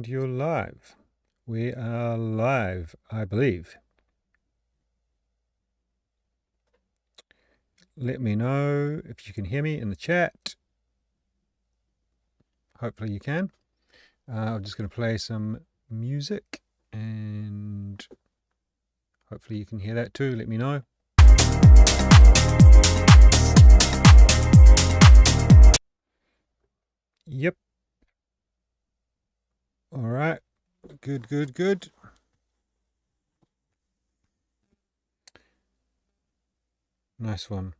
And you're live. We are live, I believe. Let me know if you can hear me in the chat. Hopefully you can. I'm just going to play some music and hopefully you can hear that too. Let me know. Yep. All right. Good, good, good. Nice one.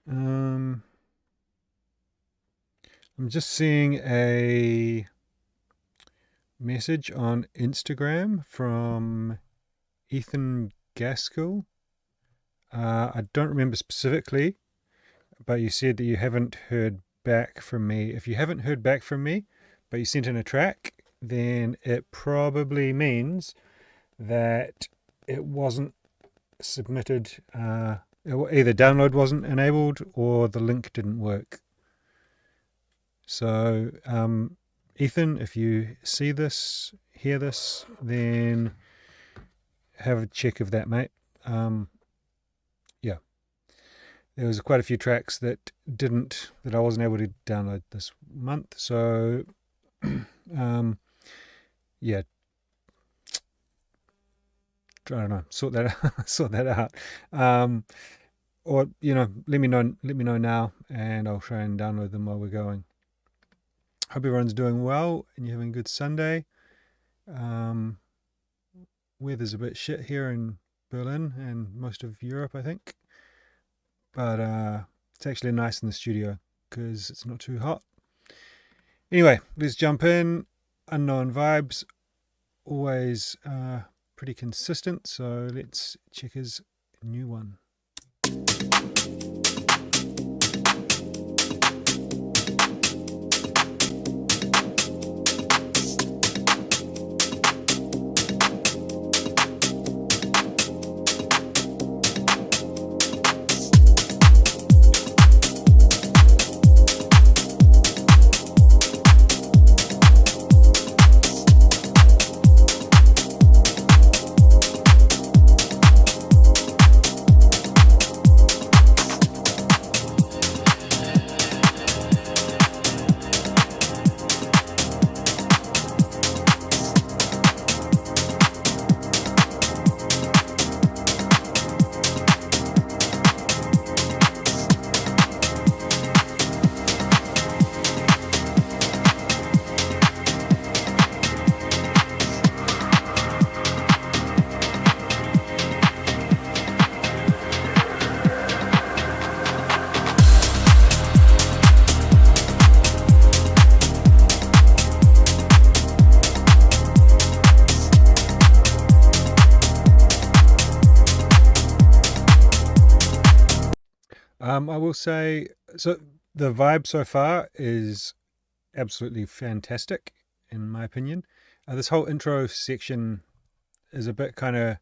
I'm just seeing a message on Instagram from Ethan Gaskell. I don't remember specifically, but you said that you haven't heard back from me. If you haven't heard back from me, but you sent in a track, then it probably means that it wasn't submitted. Either download wasn't enabled or the link didn't work. So, Ethan, if you see this, hear this, then have a check of that, mate. Yeah, there was quite a few tracks that I wasn't able to download this month. So, yeah, I don't know, sort that out. Or let me know now, and I'll try and download them while we're going. Hope everyone's doing well and you're having a good Sunday. Weather's a bit shit here in Berlin and most of Europe, I think. But it's actually nice in the studio because it's not too hot. Anyway, let's jump in. Unknown Vibes, always pretty consistent. So let's check his new one. I will say, so the vibe so far is absolutely fantastic, in my opinion. This whole intro section is a bit kind of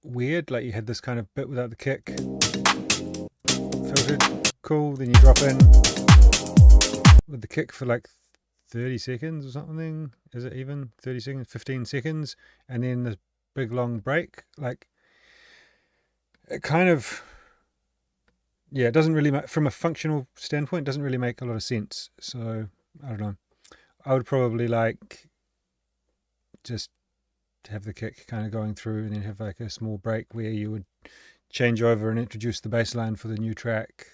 weird. Like you had this kind of bit without the kick. Filtered, cool. Then you drop in with the kick for like 30 seconds or something. Is it even 30 seconds? 15 seconds. And then this big long break. Like, it kind of... yeah, it doesn't really, from a functional standpoint, it doesn't really make a lot of sense. So, I don't know. I would probably like just have the kick kind of going through and then have like a small break where you would change over and introduce the bass line for the new track.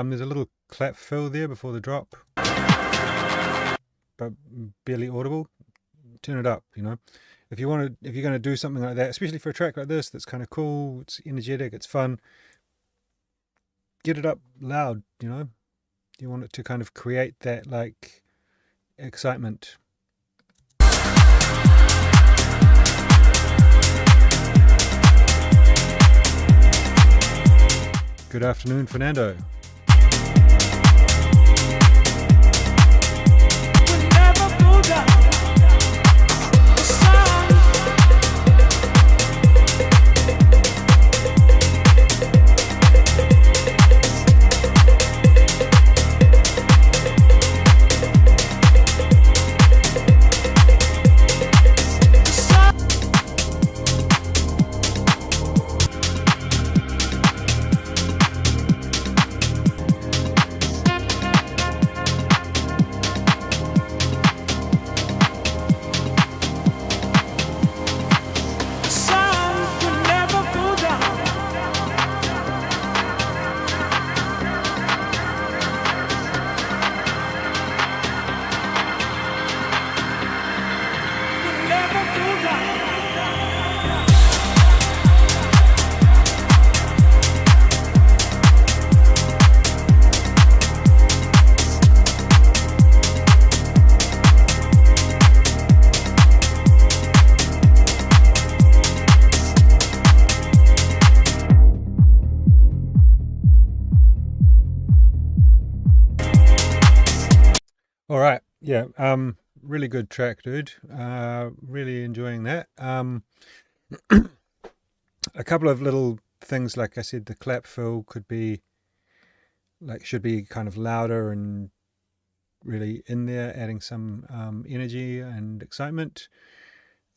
There's a little clap fill there before the drop, but barely audible. Turn it up, you know. If you're going to do something like that, especially for a track like this, that's kind of cool, it's energetic, it's fun, get it up loud, you know. You want it to kind of create that like excitement. Good afternoon, Fernando. All right, yeah, really good track, dude. Really enjoying that. A couple of little things, like I said, the clap fill should be kind of louder and really in there, adding some energy and excitement.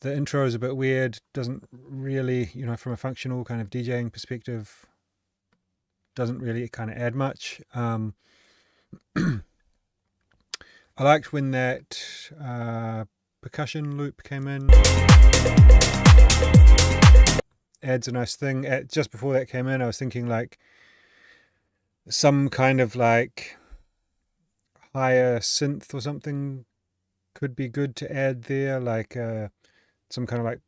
The intro is a bit weird, doesn't really, you know, from a functional kind of DJing perspective, doesn't really kind of add much. I liked when that percussion loop came in. Adds a nice thing. Just before that came in, I was thinking like some kind of like higher synth or something could be good to add there, like some kind of like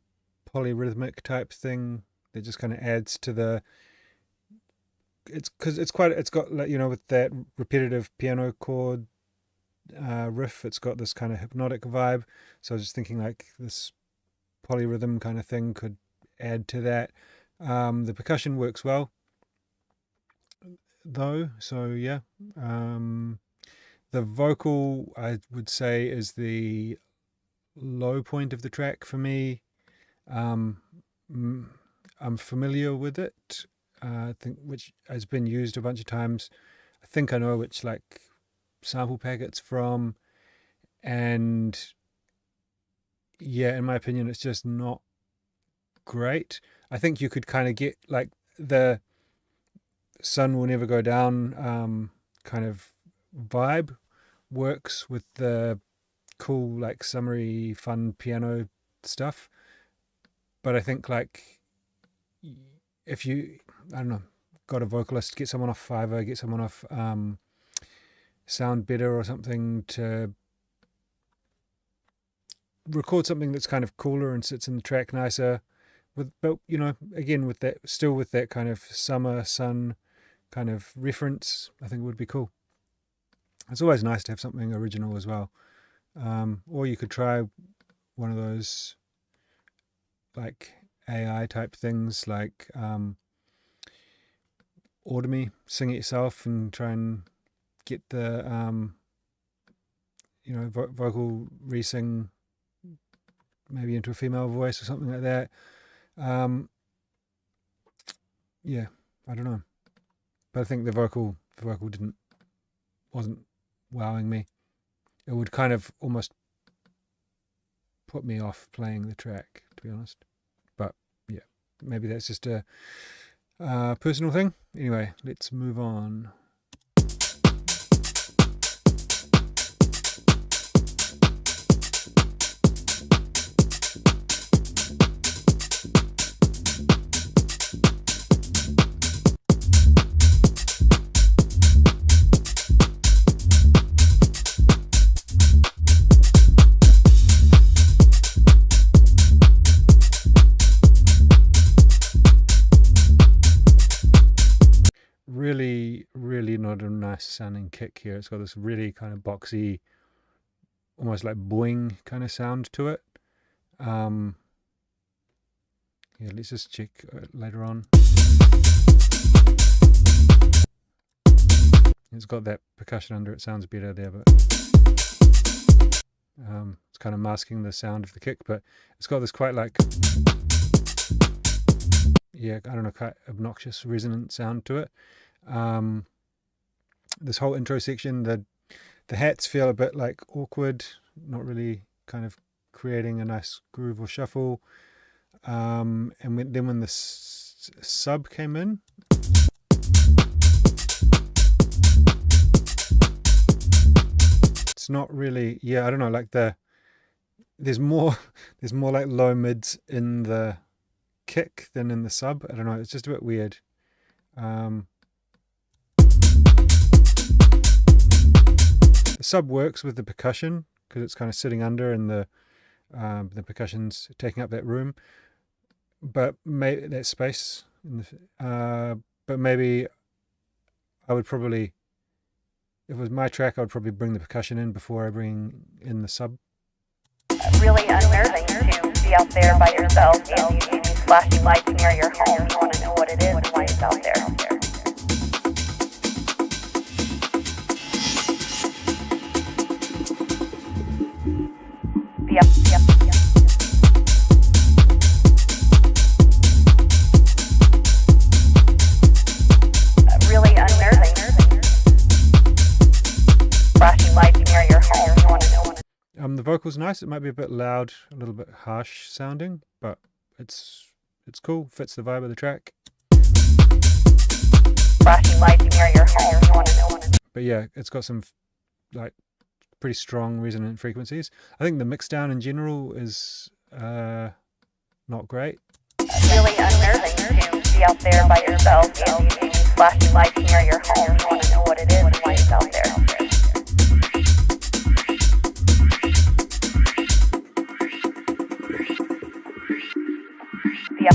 polyrhythmic type thing that just kind of adds to the. It's got like, you know, with that repetitive piano chord riff, it's got this kind of hypnotic vibe, so I was just thinking like this polyrhythm kind of thing could add to that. The percussion works well though, so yeah. The vocal, I would say, is the low point of the track for me. I'm familiar with it, I think, which has been used a bunch of times. I think I know which like sample pack it's from, and yeah, in my opinion, it's just not great. I think you could kind of get like the sun will never go down kind of vibe works with the cool like summery fun piano stuff, but I think like if you, I don't know, got a vocalist, get someone off Fiverr, get someone off Sound Better or something to record something that's kind of cooler and sits in the track nicer, but you know, again with that, still with that kind of summer sun kind of reference, I think it would be cool. It's always nice to have something original as well. Or you could try one of those like AI type things, like Automate, sing it yourself and try and get the you know, vocal re-sing maybe into a female voice or something like that. Yeah, I don't know, but I think the vocal wasn't wowing me. It would kind of almost put me off playing the track, to be honest. But yeah, maybe that's just a personal thing. Anyway, let's move on. nice sounding kick here. It's got this really kind of boxy, almost like boing kind of sound to it. Yeah, let's just check later on. It's got that percussion under it, sounds better there, but it's kind of masking the sound of the kick, but it's got this quite like, yeah, I don't know, quite obnoxious resonant sound to it. This whole intro section, the hats feel a bit like awkward, not really kind of creating a nice groove or shuffle. And then when the sub came in, it's not really, yeah, I don't know, like there's more like low mids in the kick than in the sub. I don't know, it's just a bit weird. The sub works with the percussion because it's kind of sitting under and the percussion's taking up that room, but maybe that space in the, but maybe I would probably, if it was my track, I would probably bring the percussion in before I bring in the sub. Really unnerving to be out there by yourself and you see these flashing lights near your home. You want to know what it is and why it's out there. Yep. Really unnerving. Flashing lights near your home. You want to know what The vocal's nice. It might be a bit loud, a little bit harsh sounding, but it's cool. Fits the vibe of the track. Flashing lights near your home. You want to know what But yeah, it's got some like pretty strong resonant frequencies. I think the mix down in general is not great. Really unnerving to be out there by yourself and you see these flashing lights near your home. You want to know what it is and why it's out there. Yep.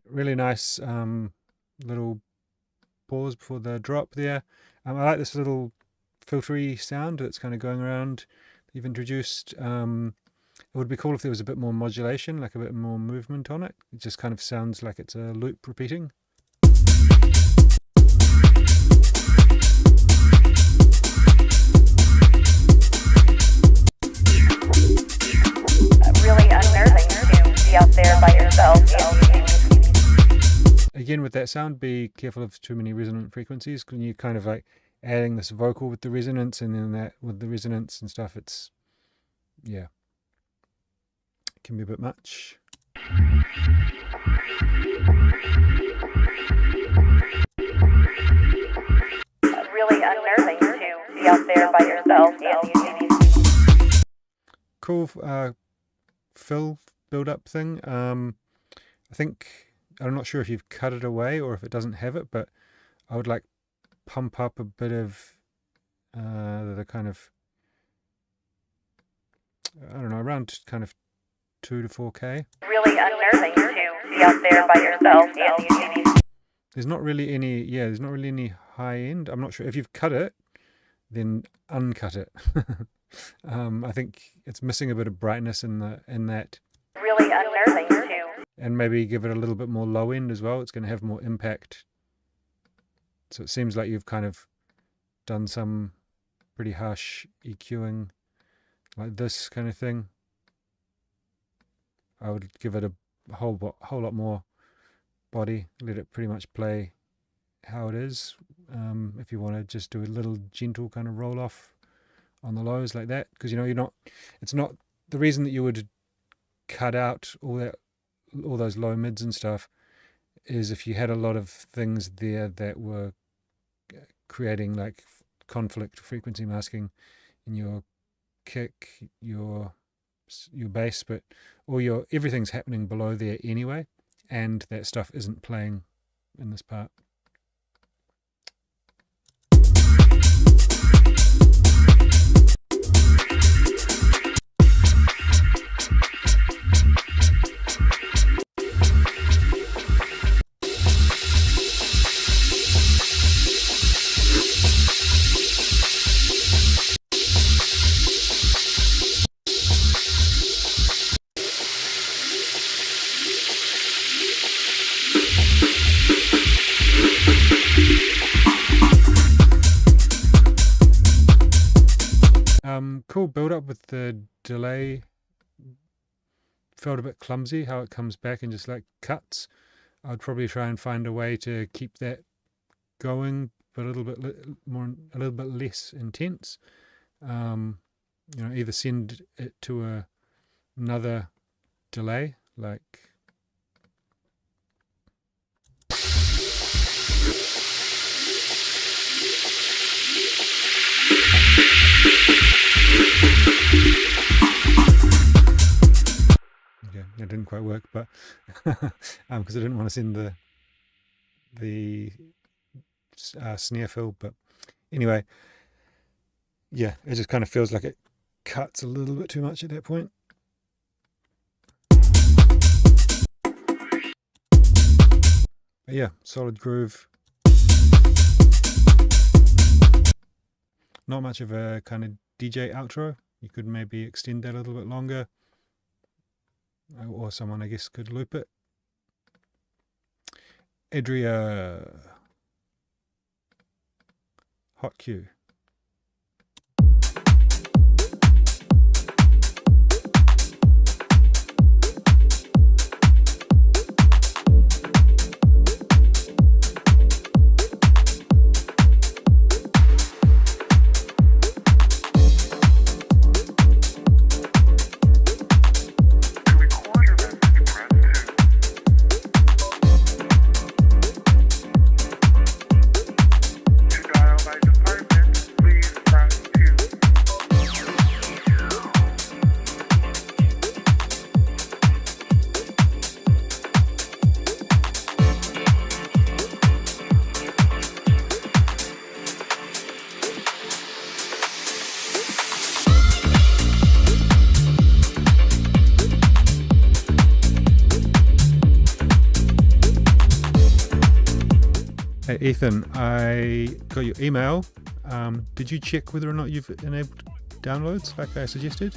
Really nice little pause before the drop there. I like this little filtery sound that's kind of going around you've introduced. It would be cool if there was a bit more modulation, like a bit more movement on it. It just kind of sounds like it's a loop repeating. Really unnerving to be out there by yourself. Again, with that sound, be careful of too many resonant frequencies. When you kind of like adding this vocal with the resonance and then that with the resonance and stuff, it's, yeah, it can be a bit much. Really unnerving to be out there by yourself. Cool fill build-up thing. I think, I'm not sure if you've cut it away or if it doesn't have it, but I would like pump up a bit of the kind of, I don't know, around kind of 2 to 4K. Really unnerving to be out there by yourself and there's not really any, yeah, there's not really any high end. I'm not sure if you've cut it, then uncut it. I think it's missing a bit of brightness in that. Really unnerving too. And maybe give it a little bit more low end as well. It's going to have more impact. So it seems like you've kind of done some pretty harsh EQing, like this kind of thing. I would give it a whole lot more body. Let it pretty much play how it is. If you want to just do a little gentle kind of roll off on the lows like that, because it's not the reason that you would cut out all those low mids and stuff is if you had a lot of things there that were creating like conflict frequency masking in your kick, your bass, but everything's happening below there anyway, and that stuff isn't playing in this part. cool build up with the delay. Felt a bit clumsy how it comes back and just like cuts. I'd probably try and find a way to keep that going, but a little bit less intense. Either send it to another delay, like yeah, it didn't quite work, but because I didn't want to send the snare fill, but anyway, yeah, it just kind of feels like it cuts a little bit too much at that point. But yeah, solid groove. Not much of a kind of DJ outro. You could maybe extend that a little bit longer, or someone, I guess, could loop it. Adria, hot cue. Hey Ethan, I got your email. Did you check whether or not you've enabled downloads like I suggested?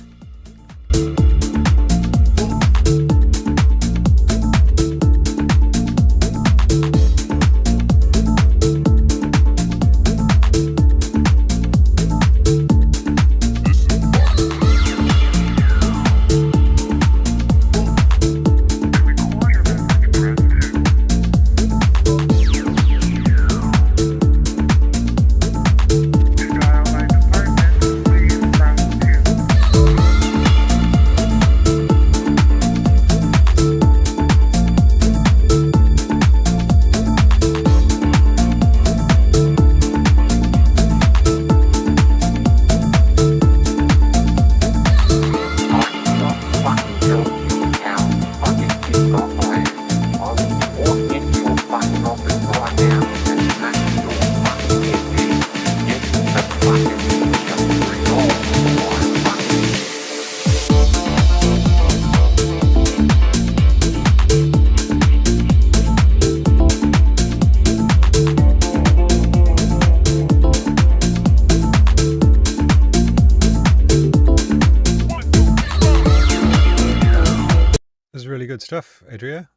Really good stuff, Adria.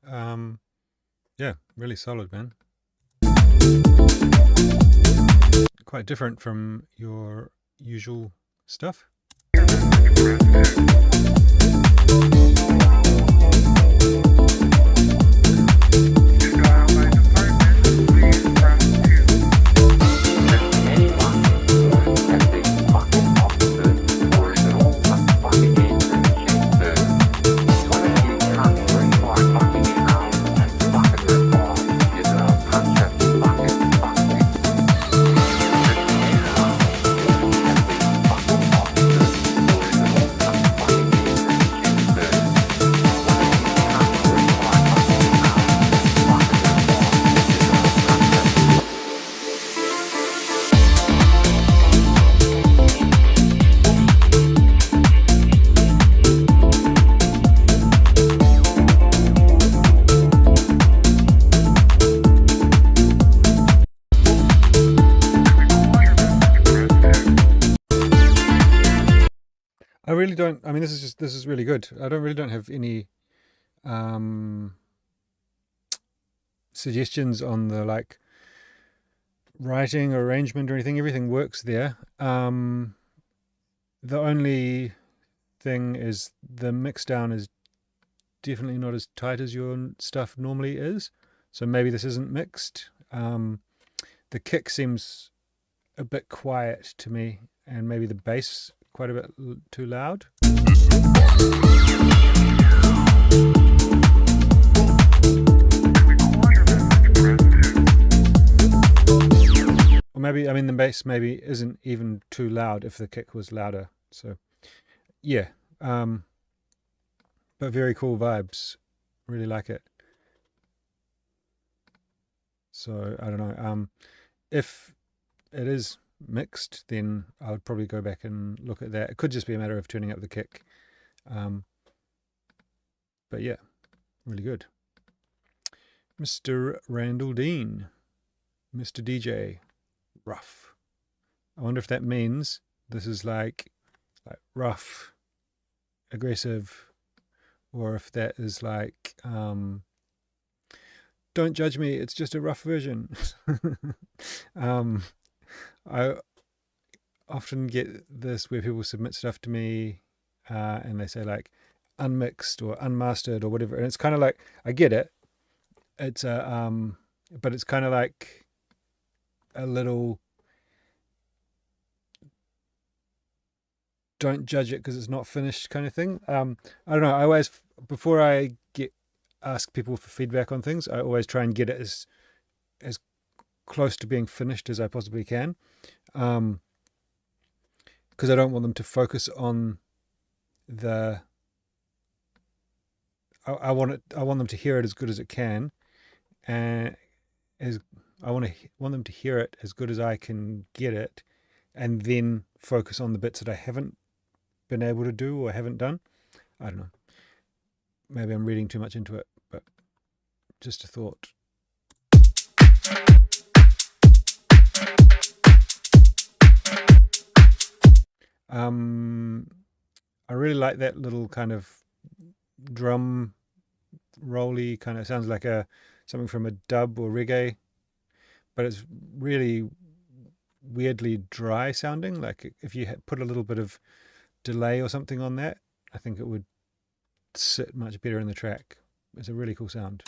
Yeah, really solid, man. Quite different from your usual stuff. I really don't. I mean, this is really good. I don't have any suggestions on the like writing or arrangement or anything. Everything works there. The only thing is the mix down is definitely not as tight as your stuff normally is. So maybe this isn't mixed. The kick seems a bit quiet to me, and maybe the bass quite a bit too loud. Or maybe, I mean, the bass maybe isn't even too loud if the kick was louder. So yeah, but very cool vibes. Really like it. So I don't know. If it is mixed, then I would probably go back and look at that. It could just be a matter of turning up the kick. But yeah, really good. Mr. Randall Dean, Mr. DJ, rough. I wonder if that means this is like rough, aggressive, or if that is like don't judge me, it's just a rough version. I often get this where people submit stuff to me and they say like unmixed or unmastered or whatever, and it's kind of like, I get it, it's a but it's kind of like a little don't judge it because it's not finished kind of thing. I don't know, I always, before I ask people for feedback on things, I always try and get it as close to being finished as I possibly can, because I don't want them to focus on the I want them to hear it as good as it can, and I want them to hear it as good as I can get it, and then focus on the bits that I haven't been able to do or haven't done. I don't know. Maybe I'm reading too much into it, but just a thought. I really like that little kind of drum rolly kind of, sounds like something from a dub or reggae, but it's really weirdly dry sounding. Like if you put a little bit of delay or something on that, I think it would sit much better in the track. It's a really cool sound.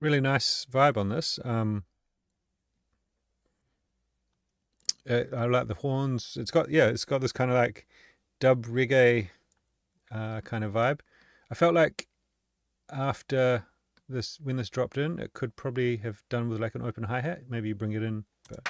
Really nice vibe on this. I like the horns. It's got this kind of like dub reggae kind of vibe. I felt like after this, when this dropped in, it could probably have done with like an open hi-hat. Maybe you bring it in, but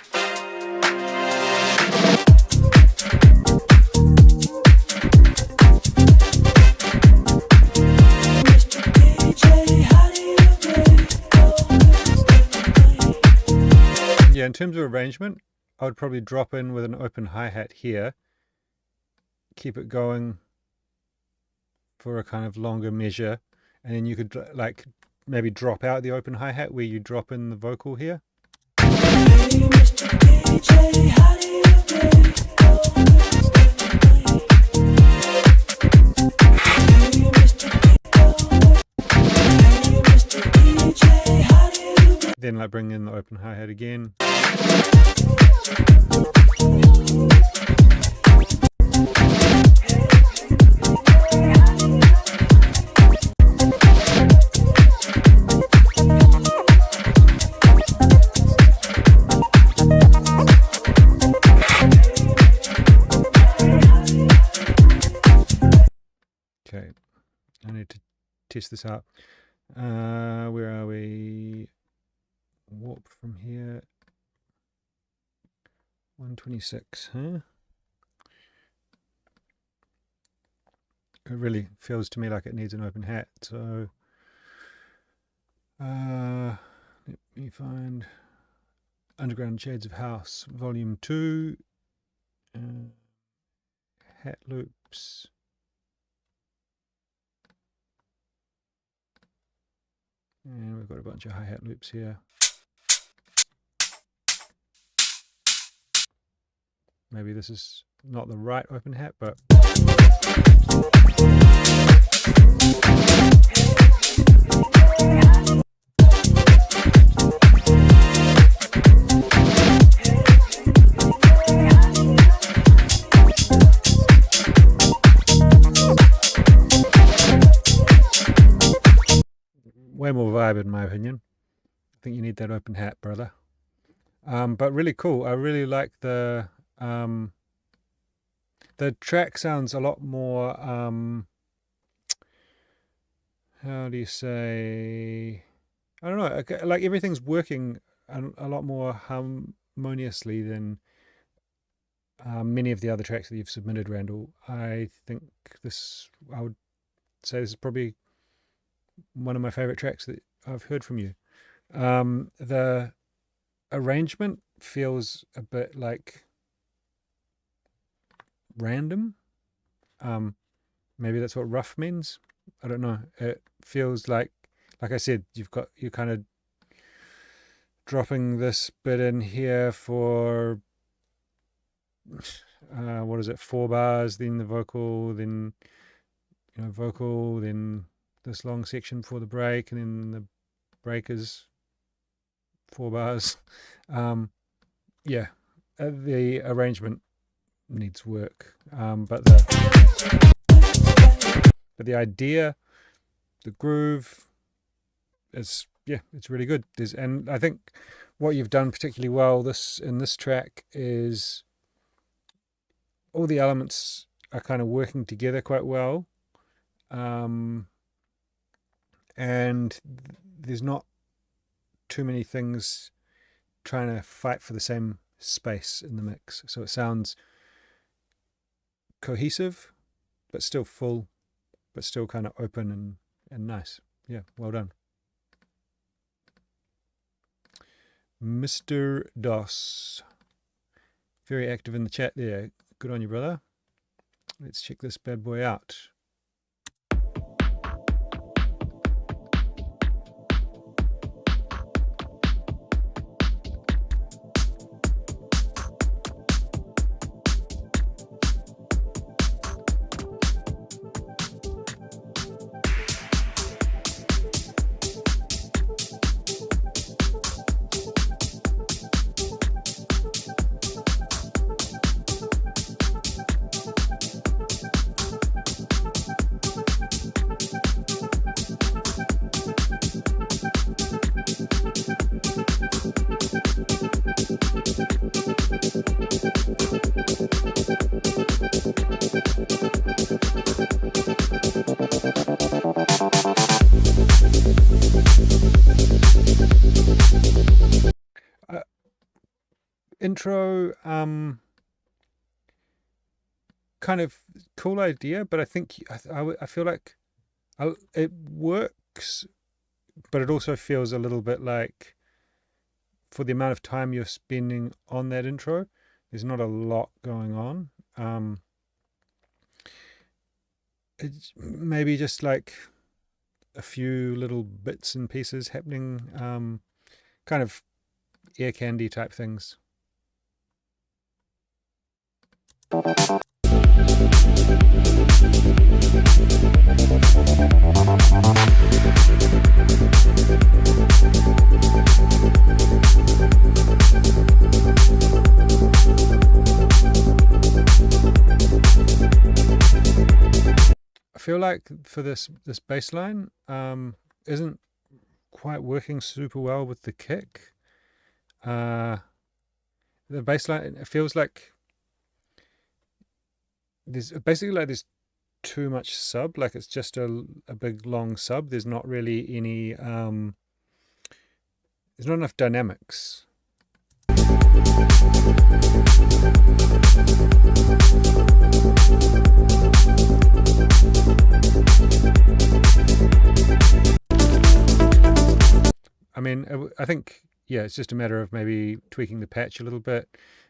yeah, in terms of arrangement, I would probably drop in with an open hi-hat here, keep it going for a kind of longer measure, and then you could like maybe drop out the open hi-hat where you drop in the vocal here. Then like bring in the open hi-hat again. Okay, I need to test this out. Where are we? Warp from here. 126, huh? It really feels to me like it needs an open hat, so let me find Underground Shades of House, Volume 2, hat loops. And we've got a bunch of hi-hat loops here. Maybe this is not the right open hat, but way more vibe in my opinion. I think you need that open hat, brother. But really cool. I really like the track sounds a lot more, how do you say, I don't know, like everything's working a lot more harmoniously than many of the other tracks that you've submitted, Randall. I think I would say this is probably one of my favorite tracks that I've heard from you. The arrangement feels a bit like random. Maybe that's what rough means. I don't know. It feels like I said, you're kind of dropping this bit in here for what is it, 4 bars, then the vocal, then vocal, then this long section for the break, and then the break is 4 bars. Yeah, the arrangement needs work, but the idea, the groove, it's really good. And I think what you've done particularly well in this track is all the elements are kind of working together quite well, and there's not too many things trying to fight for the same space in the mix, so it sounds cohesive but still full, but still kind of open and nice. Yeah, well done. Mr. Doss, very active in the chat there. Good on you, brother. Let's check this bad boy out. Intro, kind of cool idea, but I think I feel like it works, but it also feels a little bit like, for the amount of time you're spending on that intro, there's not a lot going on. It's maybe just like a few little bits and pieces happening, kind of ear candy type things. I feel like for this bass line isn't quite working super well with the kick. The bass line, it feels like there's too much sub, like it's just a big long sub. There's not really any there's not enough dynamics. I mean, I think, yeah, it's just a matter of maybe tweaking the patch a little bit,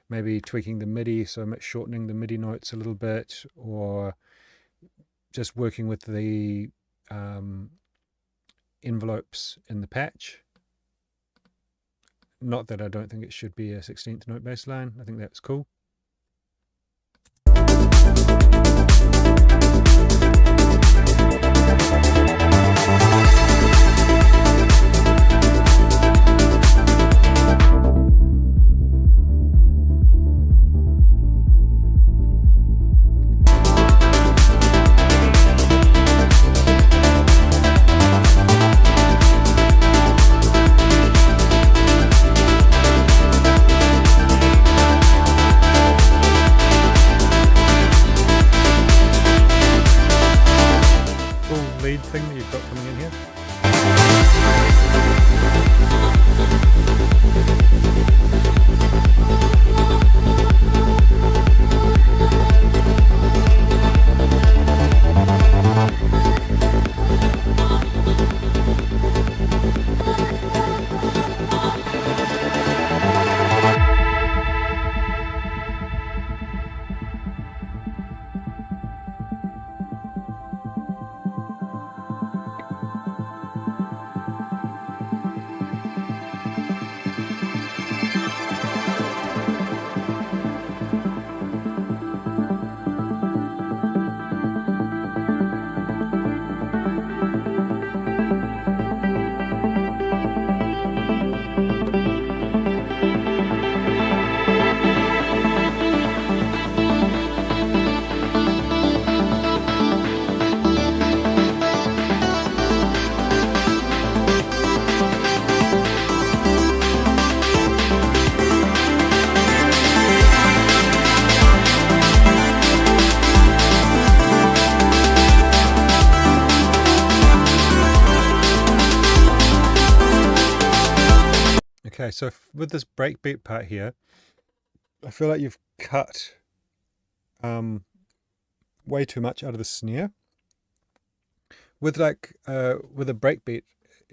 maybe tweaking the MIDI, so shortening the MIDI notes a little bit, or just working with the envelopes in the patch. Not that I don't think it should be a 16th note bass line. I think that's cool. Lead thing that you've got coming in here. Okay, so with this breakbeat part here, I feel like you've cut way too much out of the snare. With a breakbeat,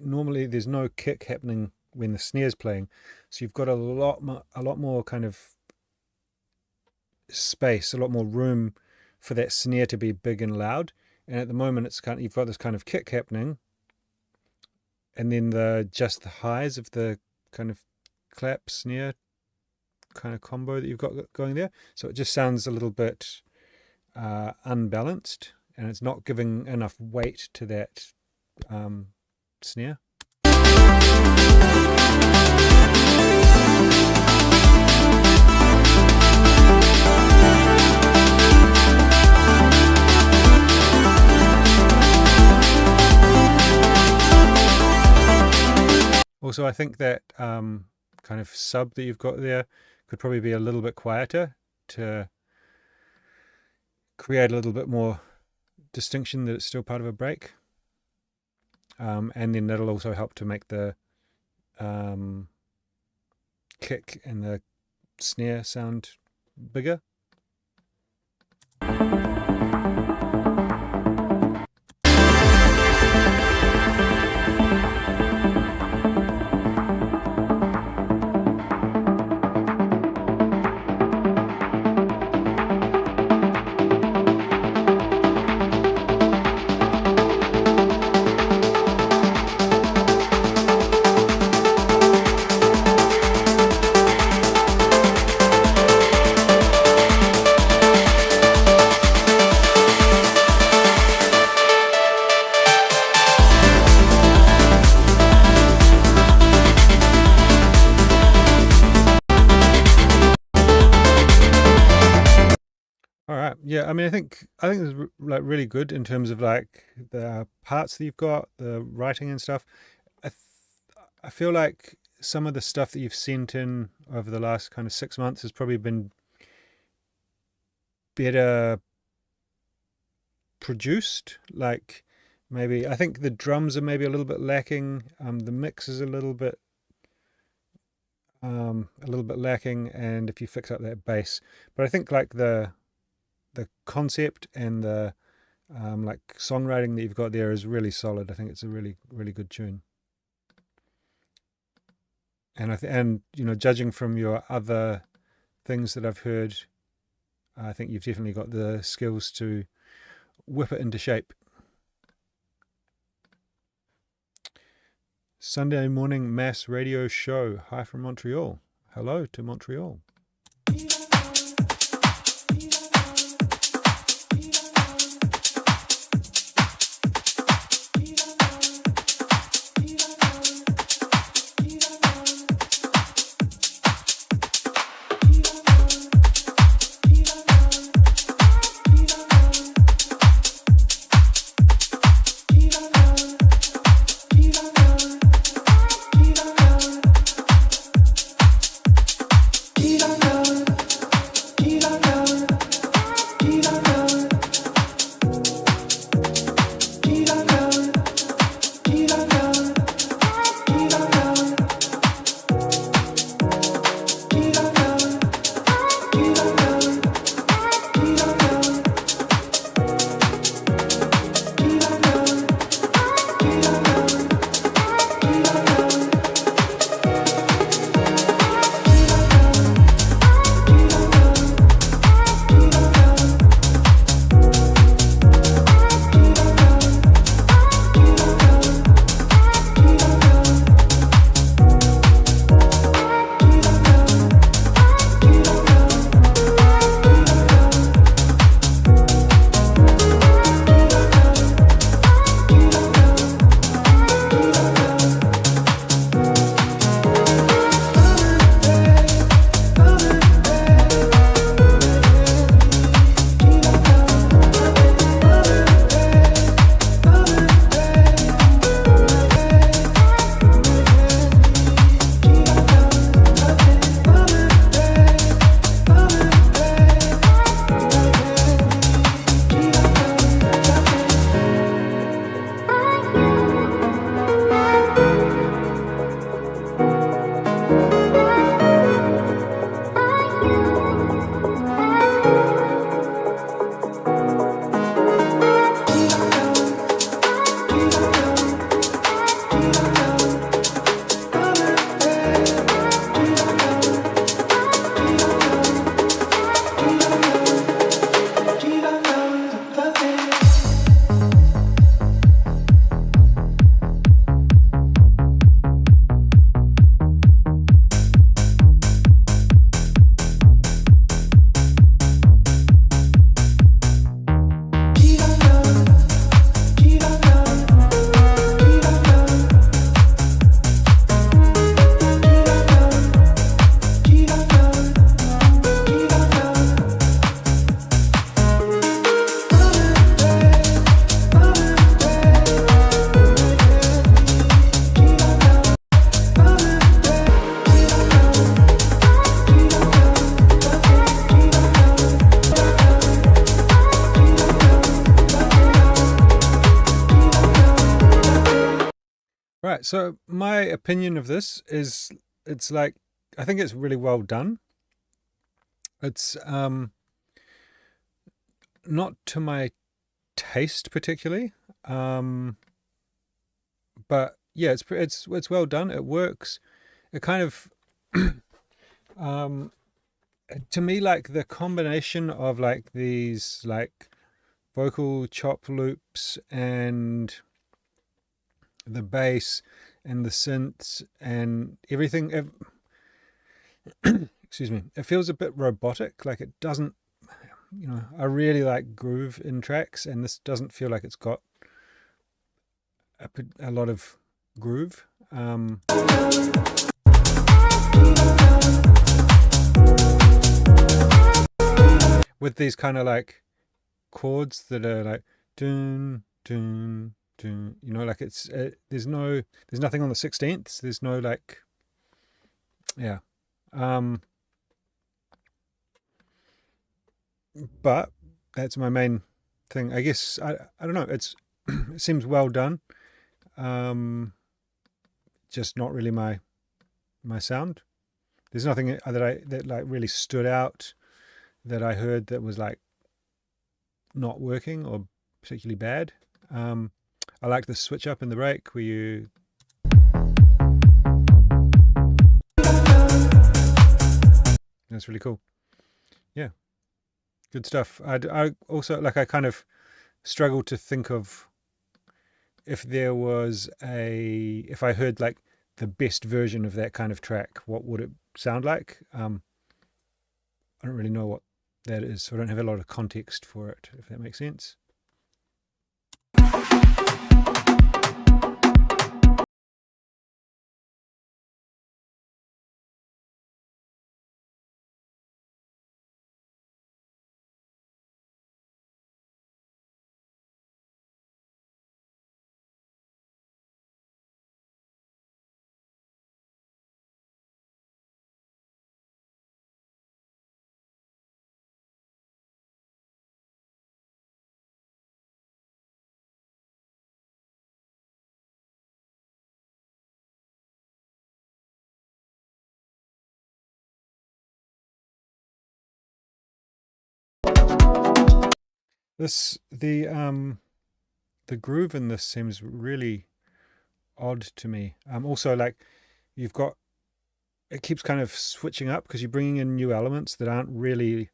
normally there's no kick happening when the snare's playing, so you've got a lot more kind of space, a lot more room for that snare to be big and loud. And at the moment, it's you've got this kind of kick happening, and then just the highs of the kind of clap snare kind of combo that you've got going there. So it just sounds a little bit unbalanced, and it's not giving enough weight to that snare. Also, I think that kind of sub that you've got there could probably be a little bit quieter to create a little bit more distinction that it's still part of a break. And then that'll also help to make the kick and the snare sound bigger. Yeah, I mean, I think it's like really good in terms of like the parts that you've got, the writing and stuff. I feel like some of the stuff that you've sent in over the last kind of 6 months has probably been better produced. Like maybe I think the drums are maybe a little bit lacking. The mix is a little bit lacking, and if you fix up that bass, but I think like the concept and the like songwriting that you've got there is really solid. I think it's a really good tune. And and you know, judging from your other things that I've heard, I think you've definitely got the skills to whip it into shape. Sunday morning mass radio show. Hi from Montreal. Hello to Montreal. Right, so my opinion of this is it's like, I think it's really well done. It's not to my taste particularly, but yeah, it's well done. It works. It kind of to me, like the combination of like these like vocal chop loops and the bass and the synths and everything, excuse me, it feels a bit robotic. Like it doesn't, you know, I really like groove in tracks, and this doesn't feel like it's got a lot of groove. With these kind of like chords that are like dun dun dun, you know, like it's there's nothing on the 16ths. There's no like, yeah. But that's my main thing. I guess I don't know. It seems well done. Just not really my sound. There's nothing that like really stood out that I heard that was like not working or particularly bad. I like the switch up in the break where you that's really cool. Yeah, good stuff. I also like, I kind of struggle to think of if there was if I heard like the best version of that kind of track, what would it sound like? I don't really know what that is, so I don't have a lot of context for it, if that makes sense. The groove in this seems really odd to me. Also, like, you've got, it keeps kind of switching up because you're bringing in new elements that aren't really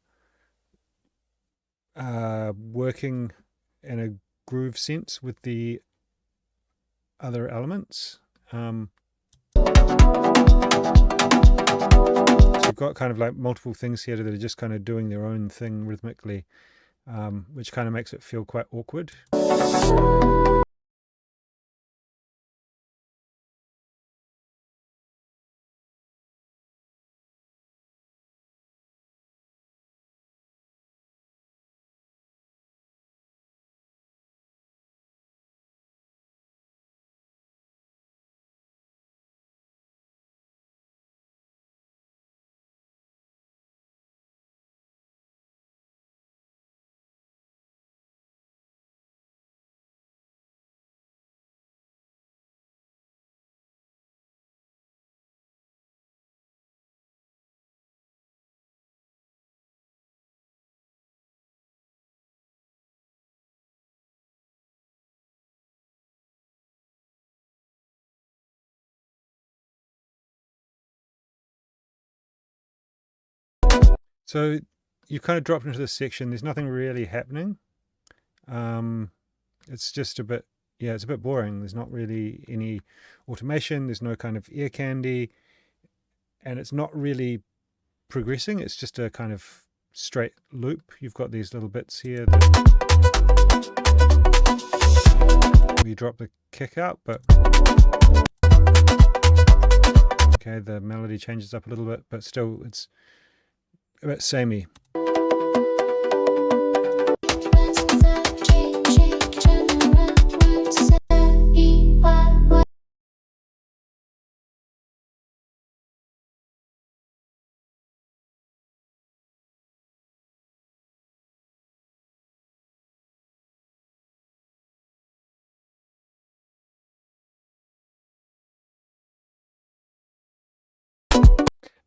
working in a groove sense with the other elements. So you've got kind of like multiple things here that are just kind of doing their own thing rhythmically, which kind of makes it feel quite awkward. So you kind of dropped into this section. There's nothing really happening. It's just a bit, yeah, it's a bit boring. There's not really any automation. There's no kind of ear candy, and it's not really progressing. It's just a kind of straight loop. You've got these little bits here that you drop the kick out, but okay, the melody changes up a little bit, but still it's a bit samey.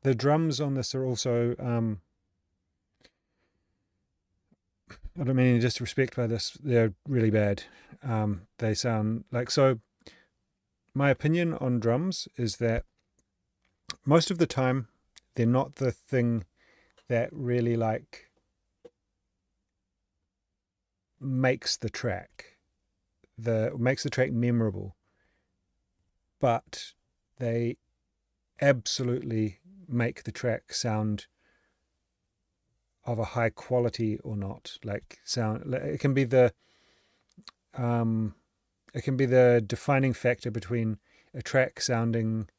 The drums on this are also, I don't mean any disrespect by this, they're really bad. They sound like, so my opinion on drums is that most of the time they're not the thing that really like makes the track memorable, but they absolutely make the track sound of a high quality or not. Like, sound, it can be the defining factor between a track sounding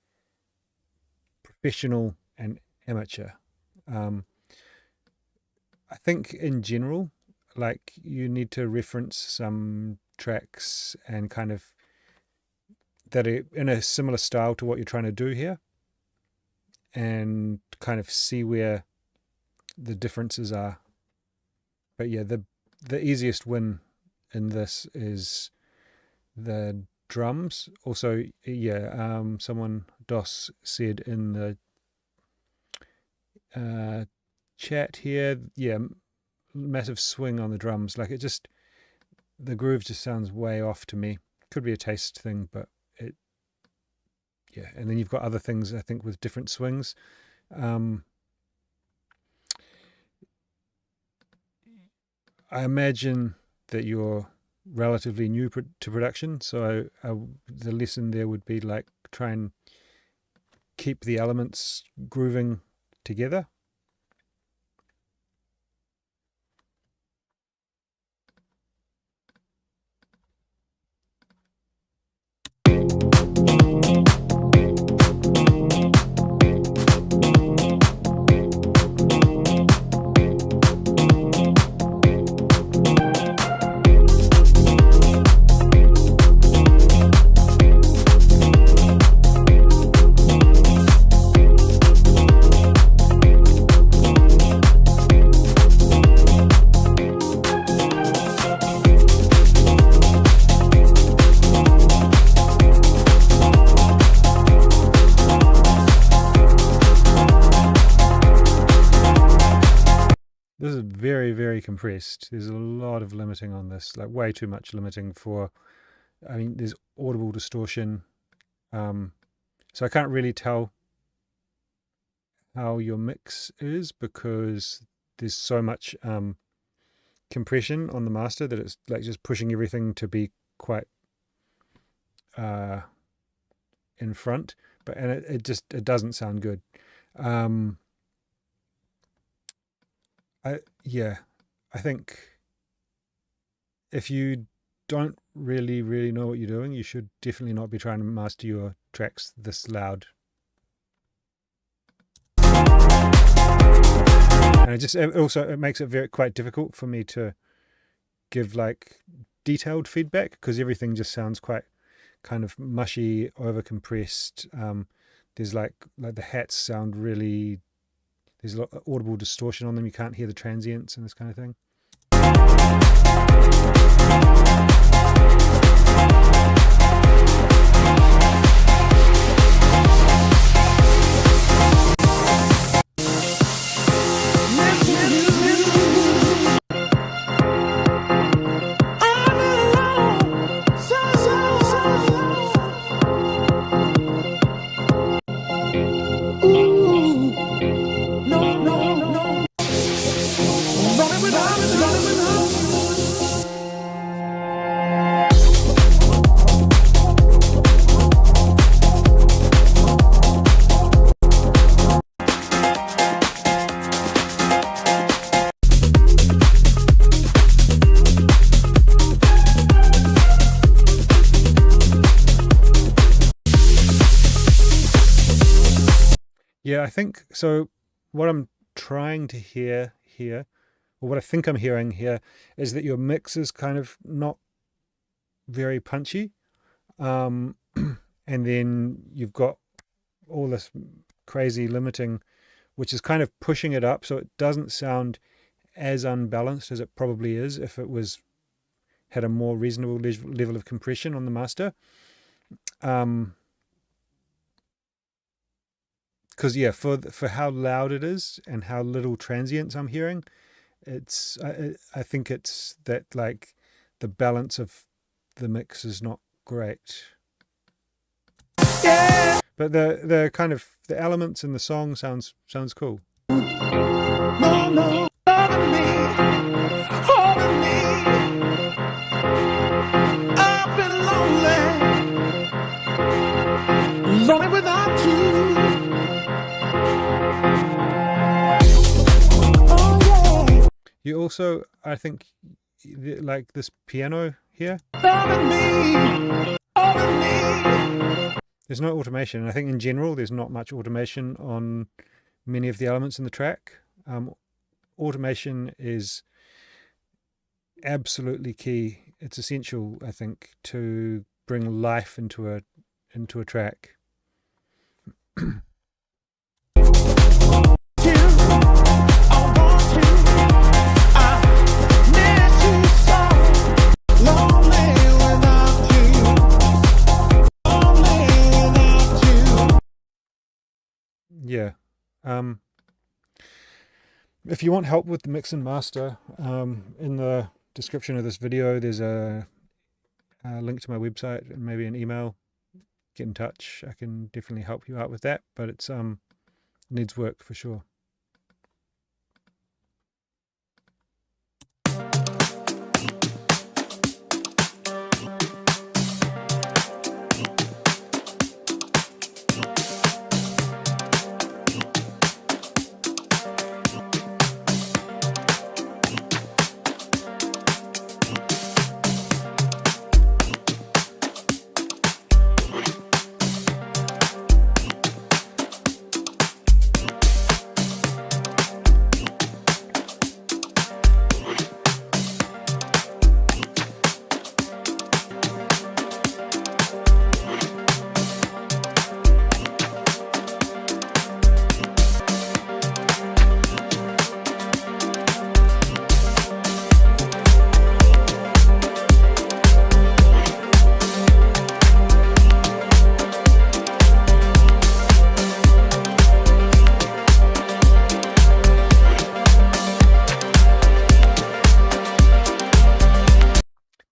professional and amateur. I think in general, like, you need to reference some tracks and kind of that are in a similar style to what you're trying to do here, and kind of see where the differences are. But yeah, the easiest win in this is the drums. Also, yeah, someone, Dos, said in the chat here, yeah, massive swing on the drums. Like, the groove just sounds way off to me. Could be a taste thing, but yeah. And then you've got other things, I think, with different swings. I imagine that you're relatively new to production, so the lesson there would be like try and keep the elements grooving together. This is very, very compressed. There's a lot of limiting on this, like way too much limiting for, I mean, there's audible distortion. So I can't really tell how your mix is because there's so much compression on the master that it's like just pushing everything to be quite in front, and it doesn't sound good. I think if you don't really know what you're doing, you should definitely not be trying to master your tracks this loud. And it makes it quite difficult for me to give like detailed feedback because everything just sounds quite kind of mushy, over compressed. There's like the hats sound really, there's a lot of audible distortion on them. You can't hear the transients and this kind of thing. Yeah, I think so. What I'm trying to hear here, or what I think I'm hearing here, is that your mix is kind of not very punchy. And then you've got all this crazy limiting, which is kind of pushing it up so it doesn't sound as unbalanced as it probably is if it had a more reasonable level of compression on the master. Because yeah, for how loud it is and how little transients I'm hearing, I think it's that like the balance of the mix is not great. Yeah. But the kind of the elements in the song sounds cool. No, bother me. I've been lonely without you. You also, I think, like this piano here. There's no automation. I think in general, there's not much automation on many of the elements in the track. Automation is absolutely key. It's essential, I think, to bring life into a track. yeah. If you want help with the mix and master, in the description of this video there's a link to my website and maybe an email. Get in touch. I can definitely help you out with that, but it's needs work for sure.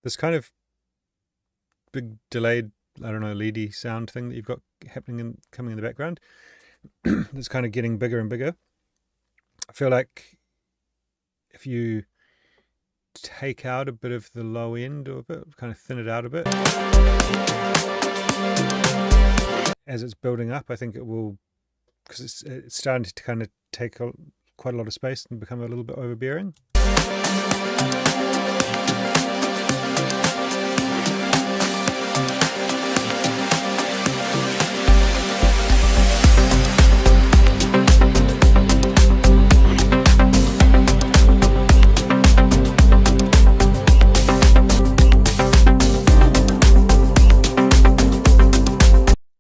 This kind of big delayed, I don't know, leady sound thing that you've got happening and coming in the background, that's kind of getting bigger and bigger. I feel like if you take out a bit of the low end or a bit, kind of thin it out a bit, as it's building up, I think it will, because it's starting to kind of take quite a lot of space and become a little bit overbearing.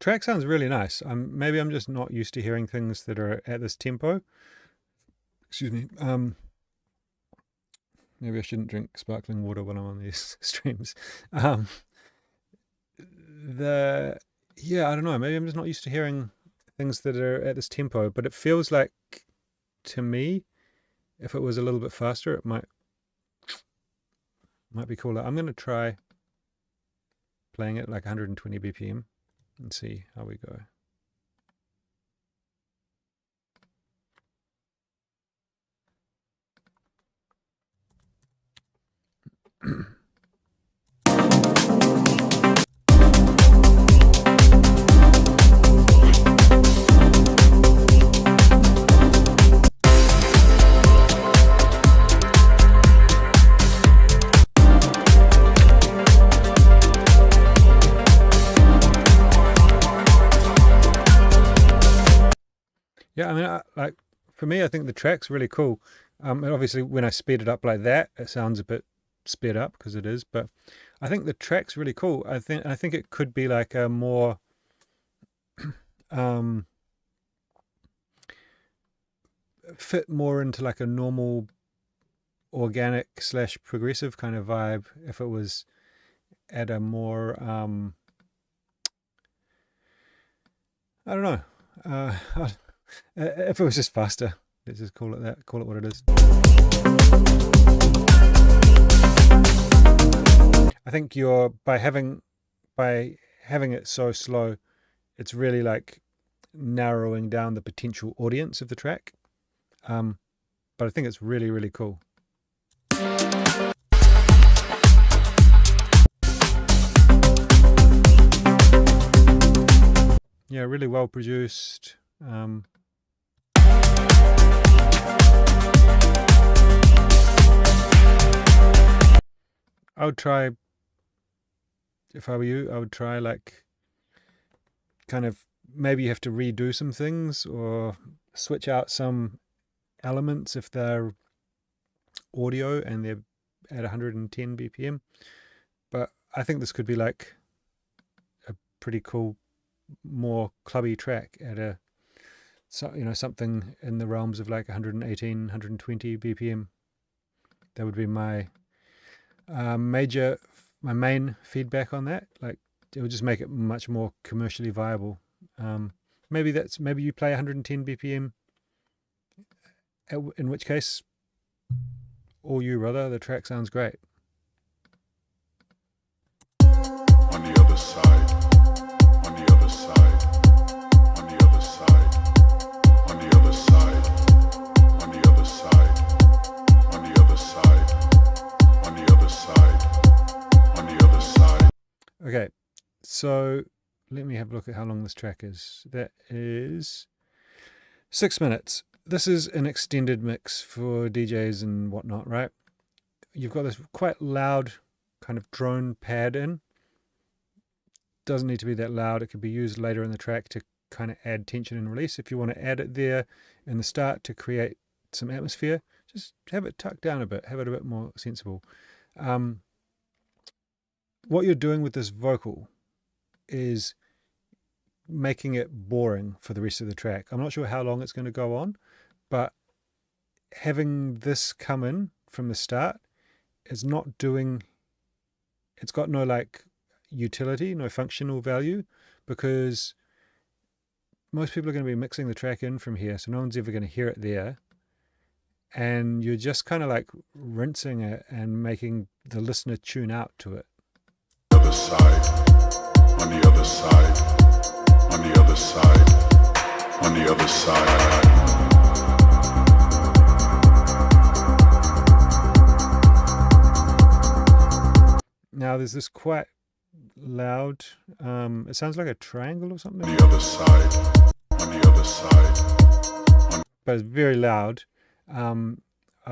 Track sounds really nice. Maybe I'm just not used to hearing things that are at this tempo. Excuse me. Maybe I shouldn't drink sparkling water when I'm on these streams. Yeah, I don't know. Maybe I'm just not used to hearing things that are at this tempo. But it feels like, to me, if it was a little bit faster, it might be cooler. I'm going to try playing it like 120 BPM. And see how we go. Yeah, I mean, like, for me, I think the track's really cool. And obviously, when I speed it up like that, it sounds a bit sped up, because it is. But I think the track's really cool. I think it could be like a more fit more into like a normal organic / progressive kind of vibe if it was at a more I don't know. If it was just faster, let's just call it that. Call it what it is. I think by having it so slow, it's really like narrowing down the potential audience of the track. But I think it's really, really cool. Yeah, really well produced. I would try, if I were you, I would try like kind of, maybe you have to redo some things or switch out some elements if they're audio and they're at 110 BPM. But I think this could be like a pretty cool, more clubby track at a, something in the realms of like 118, 120 BPM. That would be my main feedback on that. Like, it would just make it much more commercially viable. maybe you play 110 BPM, in which case, or you rather, the track sounds great. On the other side, on the other side, on the other side, on the other side, on the other side, on the other side, on the other side, on the other side. Okay, so let me have a look at how long this track is. That is 6 minutes. This is an extended mix for DJs and whatnot, right? You've got this quite loud kind of drone pad in. Doesn't need to be that loud. It could be used later in the track to kind of add tension and release. If you want to add it there in the start to create some atmosphere, just have it tucked down a bit, have it a bit more sensible. What you're doing with this vocal is making it boring for the rest of the track. I'm not sure how long it's going to go on, but having this come in from the start is not doing, it's got no like utility, no functional value, because most people are going to be mixing the track in from here, so no one's ever going to hear it there, and you're just kind of like rinsing it and making the listener tune out to it. Other side, on the other side, on the other side, on the other side. Now there's this quite loud, it sounds like a triangle or something. On the other side, on the other side. But it's very loud. I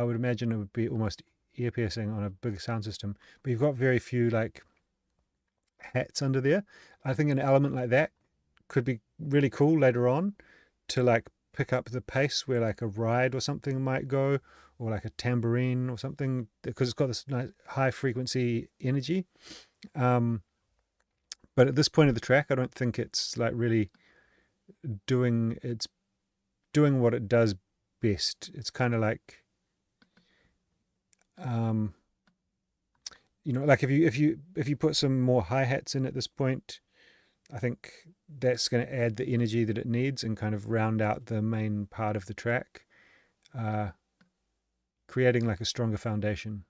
would imagine it would be almost ear piercing on a big sound system. But you've got very few like hats under there. I think an element like that could be really cool later on to like pick up the pace where like a ride or something might go, or like a tambourine or something, because it's got this nice high frequency energy. But at this point of the track, I don't think it's like really doing what it does best. It's kind of like, you know, like if you put some more hi-hats in at this point, I think that's going to add the energy that it needs and kind of round out the main part of the track, creating like a stronger foundation.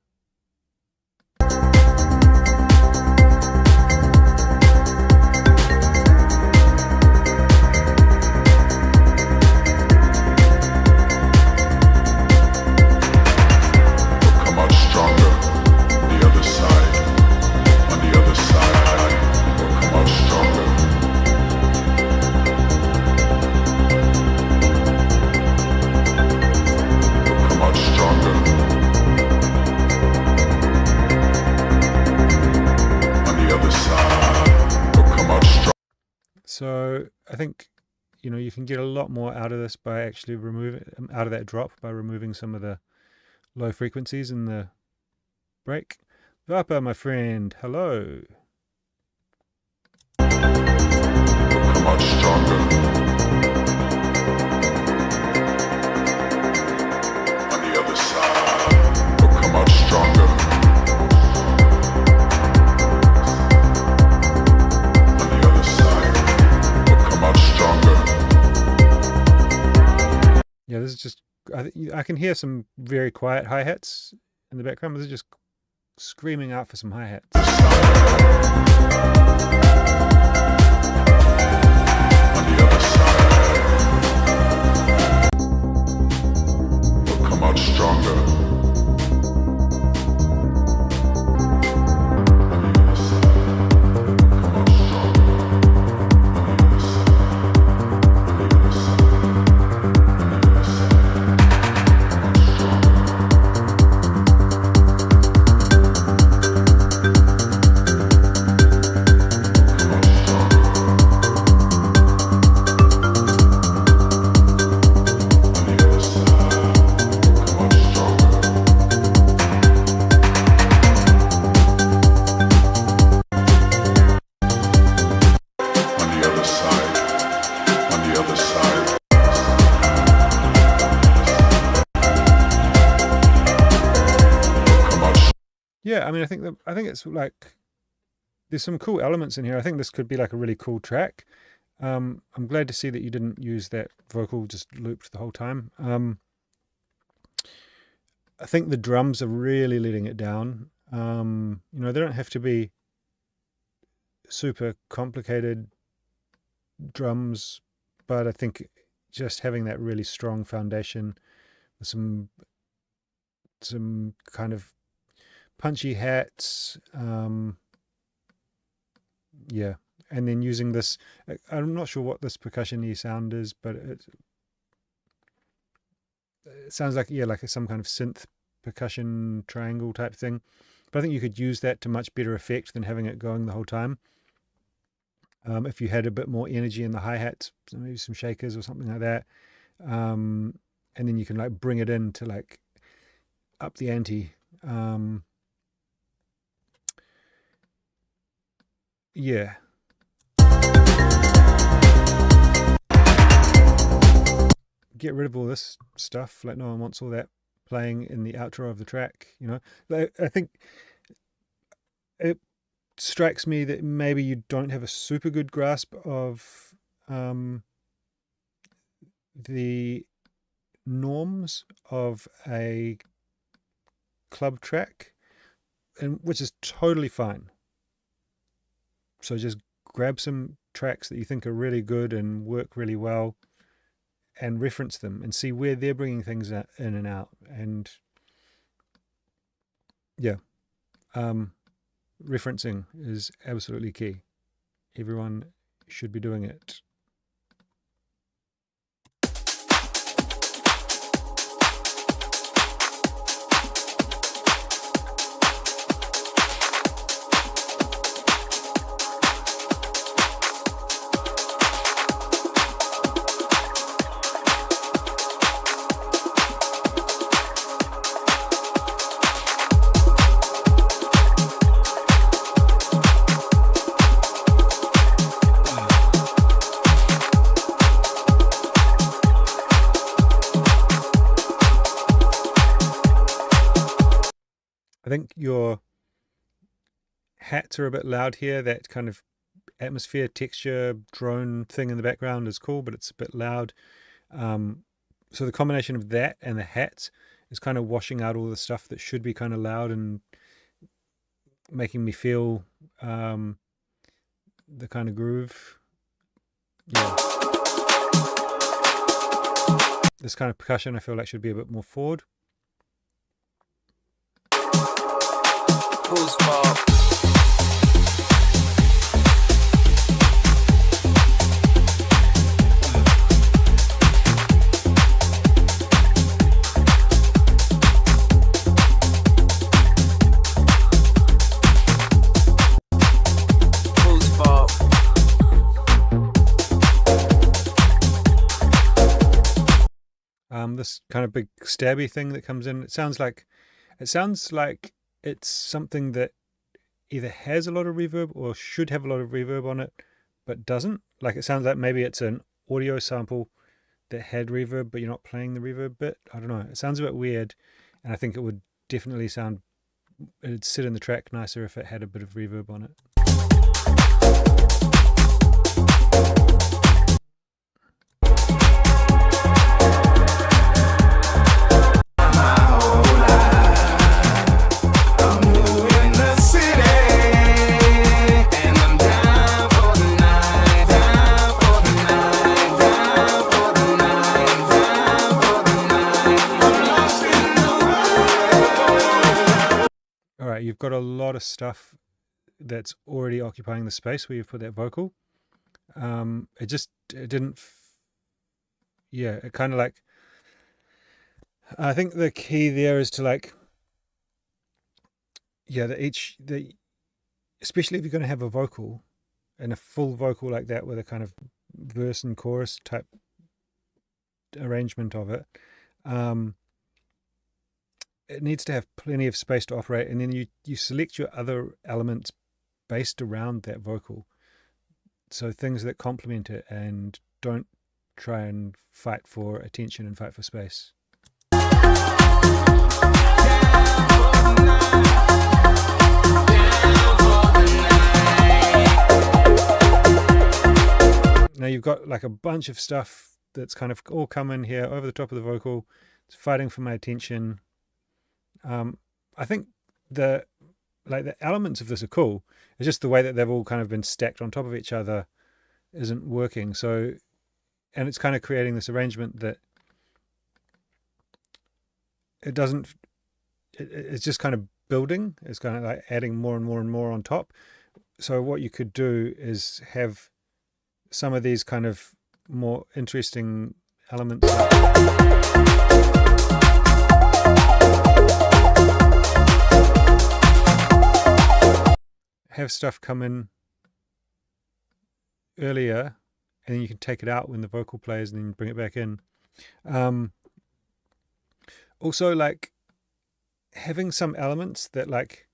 So I think, you know, you can get a lot more out of this by actually out of that drop by removing some of the low frequencies in the break. Vapa, my friend, hello. Much stronger. On the other side, become much stronger. Yeah, this is just, I can hear some very quiet hi-hats in the background, but this is just screaming out for some hi-hats. On the other side, become out stronger. Yeah, I mean, I think it's like there's some cool elements in here. I think this could be like a really cool track. I'm glad to see that you didn't use that vocal just looped the whole time. I think the drums are really letting it down. You know, they don't have to be super complicated drums, but I think just having that really strong foundation with some kind of punchy hats, yeah, and then using this, I'm not sure what this percussion-y sound is, but it sounds like, yeah, like some kind of synth percussion triangle type thing. But I think you could use that to much better effect than having it going the whole time. If you had a bit more energy in the hi-hats, maybe some shakers or something like that, and then you can like bring it in to like up the ante. Yeah. Get rid of all this stuff. Like, no one wants all that playing in the outro of the track, you know. Like, I think it strikes me that maybe you don't have a super good grasp of the norms of a club track, and which is totally fine. So just grab some tracks that you think are really good and work really well and reference them and see where they're bringing things in and out. And yeah, referencing is absolutely key. Everyone should be doing it. I think your hats are a bit loud here. That kind of atmosphere, texture, drone thing in the background is cool, but it's a bit loud. So the combination of that and the hats is kind of washing out all the stuff that should be kind of loud and making me feel the kind of groove. Yeah. This kind of percussion I feel like should be a bit more forward. Who's fault? This kind of big stabby thing that comes in, it sounds like it's something that either has a lot of reverb or should have a lot of reverb on it, but doesn't. Like, it sounds like maybe it's an audio sample that had reverb, but you're not playing the reverb bit. I don't know. It sounds a bit weird, and I think it would definitely it'd sit in the track nicer if it had a bit of reverb on it. You've got a lot of stuff that's already occupying the space where you've put that vocal. It kind of like, I think the key there is to like, yeah, especially if you're going to have a vocal and a full vocal like that with a kind of verse and chorus type arrangement of it, it needs to have plenty of space to operate, and then you select your other elements based around that vocal. So things that complement it and don't try and fight for attention and fight for space. Now you've got like a bunch of stuff that's kind of all coming here over the top of the vocal. It's fighting for my attention. I think the elements of this are cool. It's just the way that they've all kind of been stacked on top of each other isn't working. So, and it's kind of creating this arrangement that it doesn't, it's just kind of building. It's kind of like adding more and more and more on top. So what you could do is have some of these kind of more interesting elements. Have stuff come in earlier, and then you can take it out when the vocal plays and then bring it back in. Also, like having some elements that like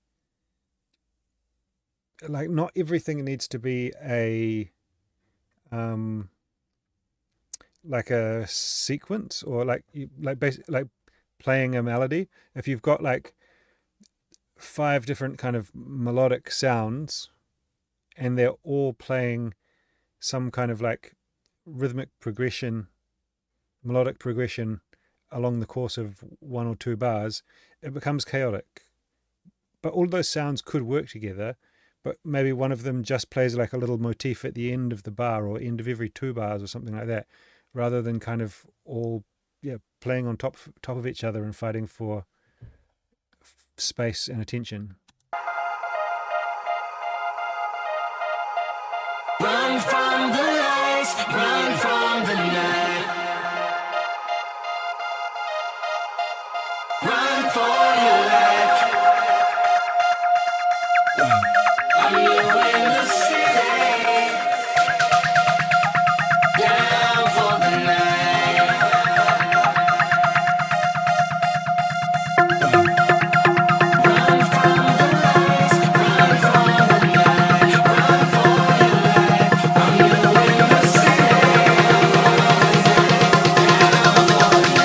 not everything needs to be a like a sequence, or like playing a melody. If you've got like 5 different kind of melodic sounds and they're all playing some kind of like rhythmic progression, melodic progression along the course of 1 or 2 bars, it becomes chaotic. But all those sounds could work together, but maybe one of them just plays like a little motif at the end of the bar or end of every 2 bars or something like that, rather than kind of all playing on top of each other and fighting for space and attention. Run from the lights, run from the night. Run for your life. I'm new in the city. Down for the night. Run from the lights, run from the night. Run for your life. I'm new in the city. Down for the night.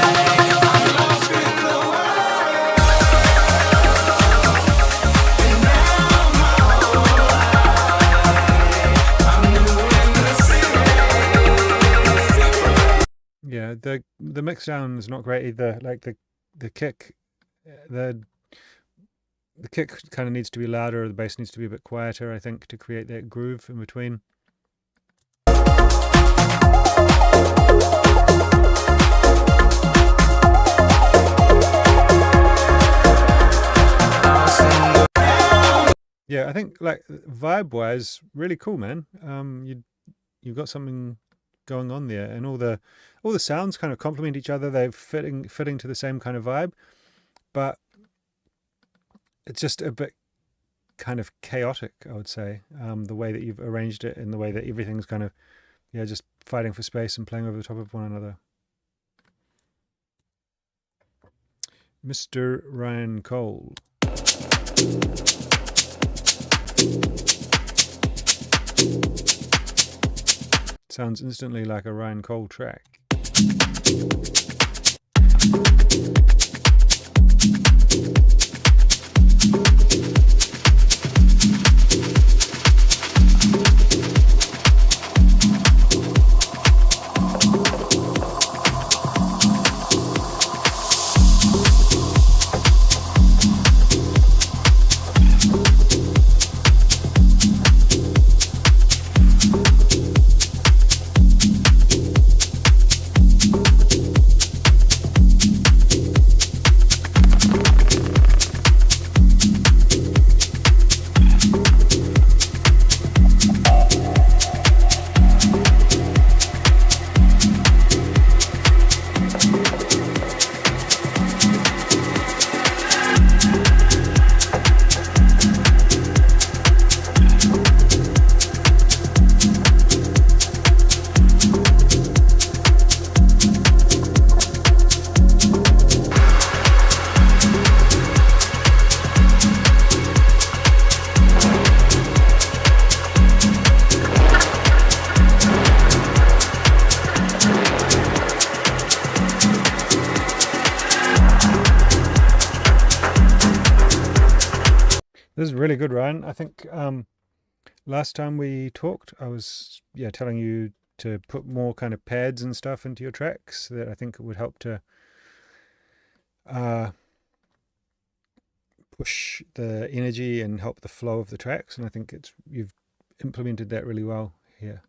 I'm lost in the world. And now my whole life. I'm new in the city. Yeah, the mix down is not great either. Like the kick, the kick kind of needs to be louder, the bass needs to be a bit quieter, I think, to create that groove in between. Yeah, I think like vibe-wise, really cool, man. You've got something going on there, and all the sounds kind of complement each other. They're fitting to the same kind of vibe, but it's just a bit kind of chaotic, I would say. The way that you've arranged it and the way that everything's kind of just fighting for space and playing over the top of one another. Mr. Ryan Cole. Sounds instantly like a Ryan Cole track. This is really good, Ryan. I think last time we talked, I was telling you to put more kind of pads and stuff into your tracks. That I think it would help to push the energy and help the flow of the tracks, and I think you've implemented that really well here.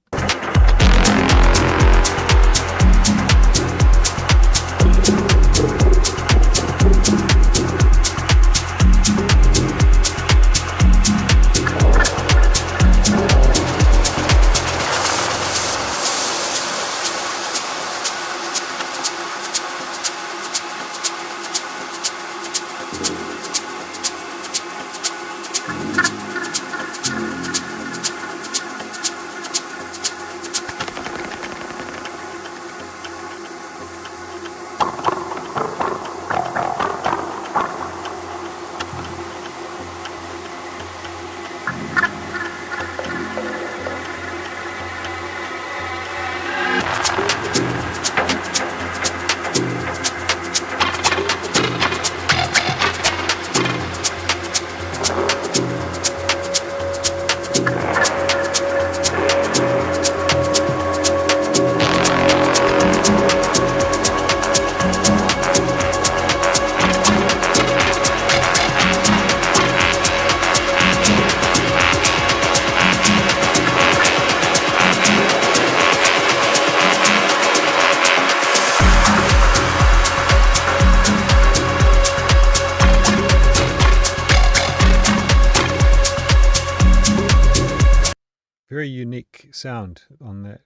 Very unique sound on that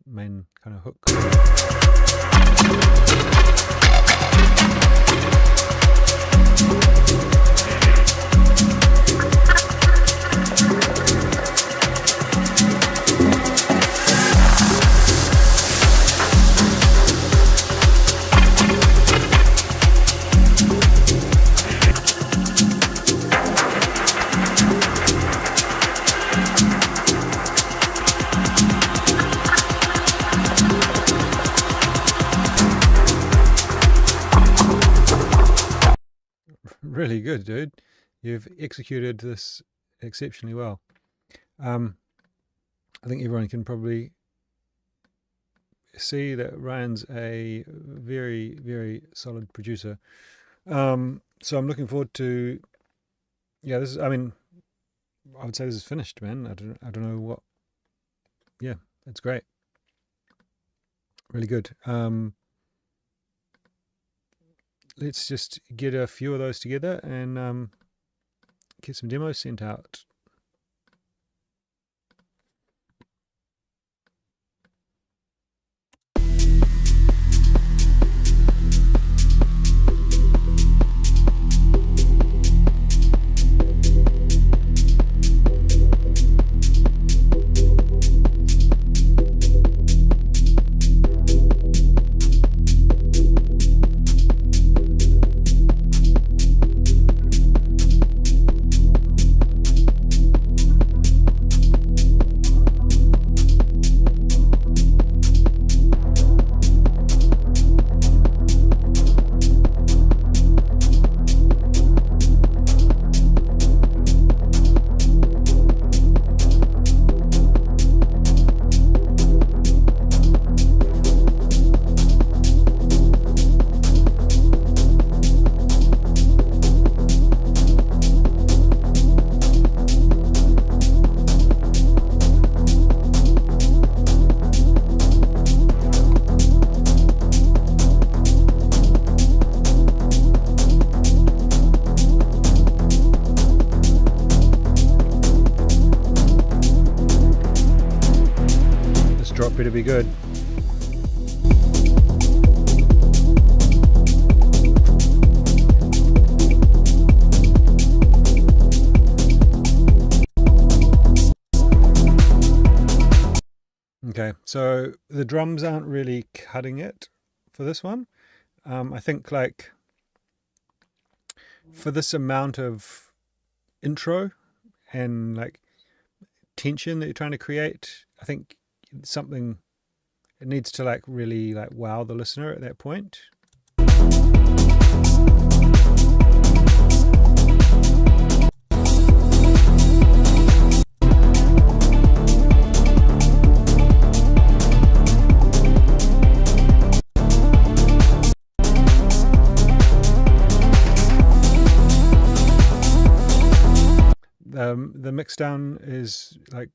main kind of hook. Really good, dude. You've executed this exceptionally well. I think everyone can probably see that Ryan's a very, very solid producer. So I'm looking forward to, yeah, this is, I mean, I would say this is finished, man. I don't know what, yeah, it's great. Really good. Let's just get a few of those together and get some demos sent out. Better be good. Okay, so the drums aren't really cutting it for this one. I think like for this amount of intro and like tension that you're trying to create, I think something, it needs to like really like wow the listener at that point. the mix down is like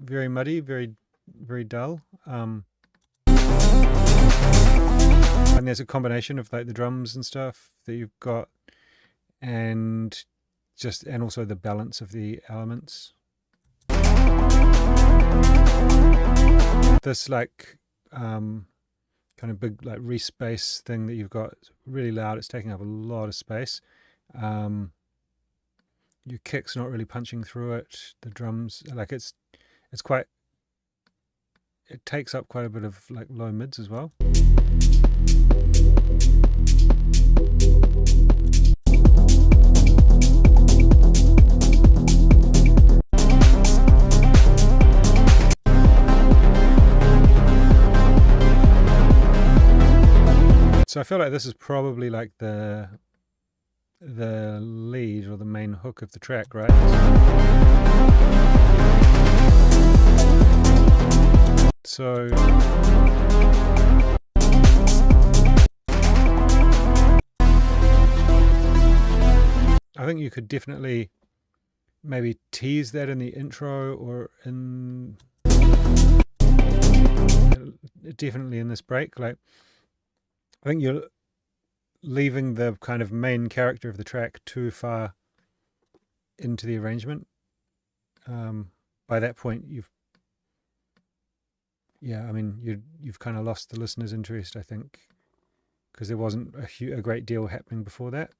very muddy, very dull. And there's a combination of like the drums and stuff that you've got, and also the balance of the elements. This like kind of big like respace thing that you've got, it's really loud, it's taking up a lot of space. Your kick's not really punching through it. The drums, like it takes up quite a bit of like low mids as well. So I feel like this is probably like the lead or the main hook of the track, right? So I think you could definitely maybe tease that in the intro, or definitely in this break. Like, I think you're leaving the kind of main character of the track too far into the arrangement. By that point, you've kind of lost the listener's interest, I think, because there wasn't a great deal happening before that.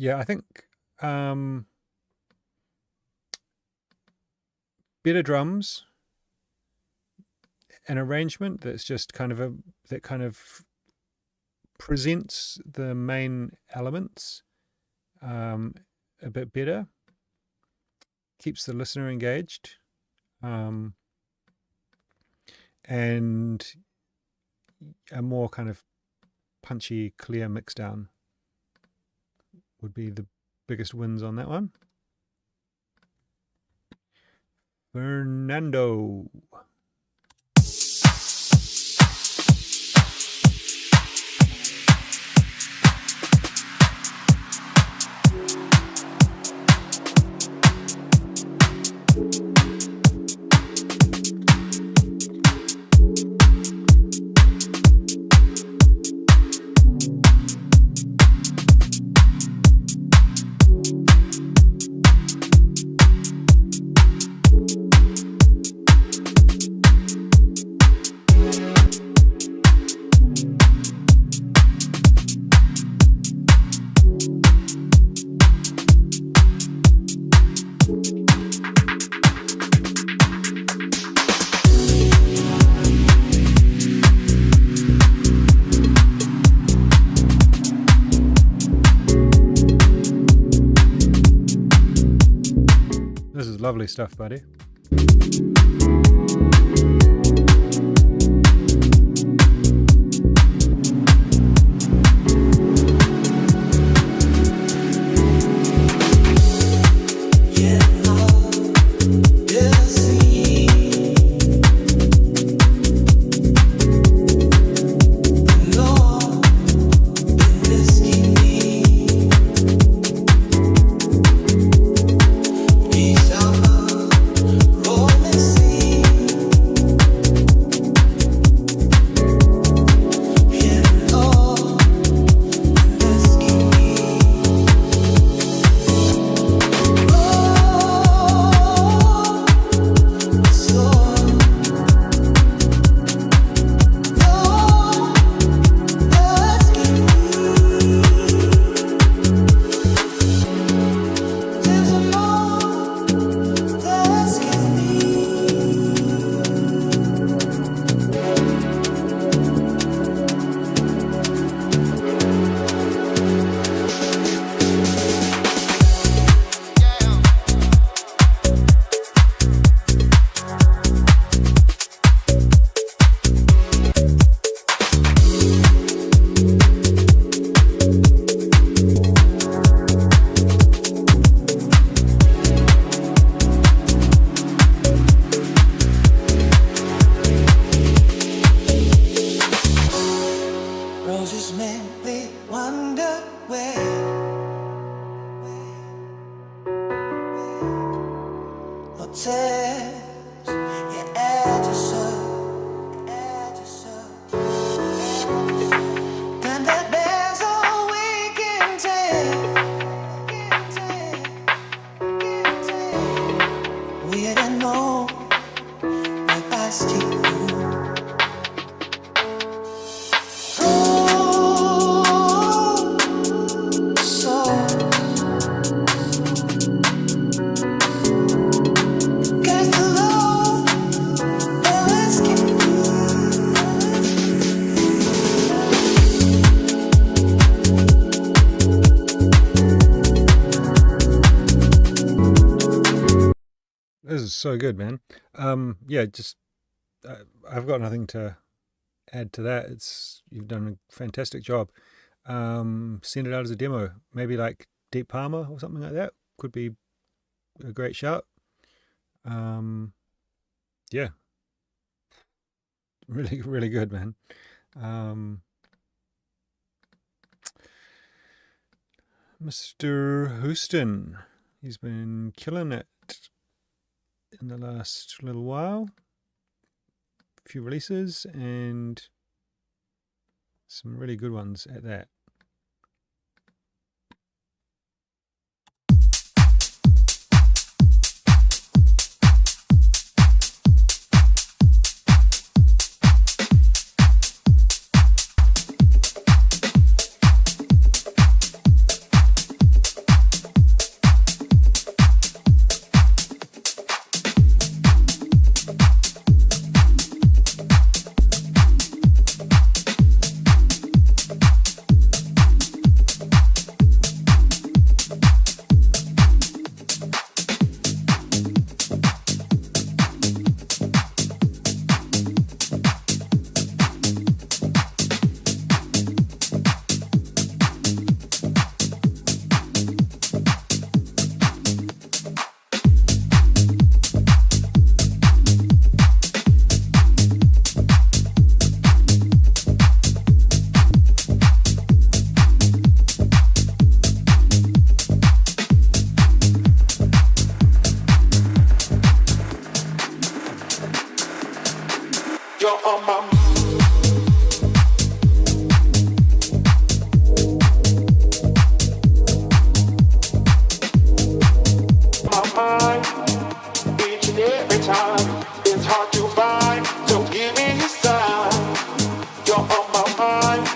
Yeah, I think better drums, an arrangement that's just that kind of presents the main elements a bit better, keeps the listener engaged, and a more kind of punchy, clear mix down would be the biggest wins on that one. Fernando. This is lovely stuff, buddy. Rolling sea. So good, man. Yeah, just I've got nothing to add to that. You've done a fantastic job. Send it out as a demo, maybe like Deep Palmer or something like that. Could be a great shout. Yeah, really, really good, man. Mr. Houston, he's been killing it in the last little while. A few releases and some really good ones at that. You're on my mind each and every time. It's hard to find, so give me a sign. You're on my mind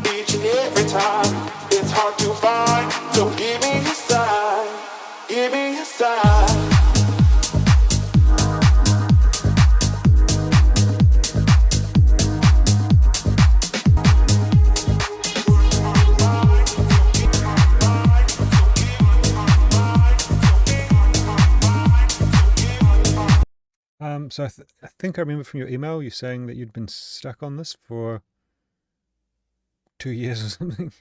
each and every time. It's hard to find, so give me a sign. Give me a sign. So I think I remember from your email you saying that you'd been stuck on this for 2 years or something,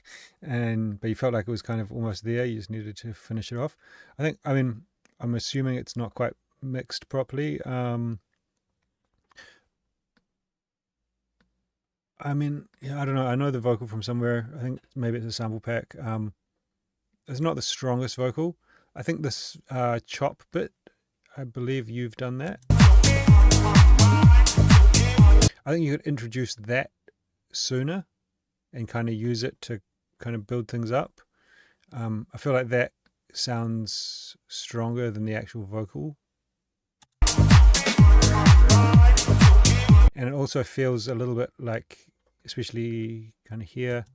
but you felt like it was kind of almost there. You just needed to finish it off. I'm assuming it's not quite mixed properly. Yeah, I don't know. I know the vocal from somewhere. I think maybe it's a sample pack. It's not the strongest vocal. I think this chop bit, I believe you've done that. I think you could introduce that sooner and kind of use it to kind of build things up. I feel like that sounds stronger than the actual vocal. And it also feels a little bit like, especially kind of here,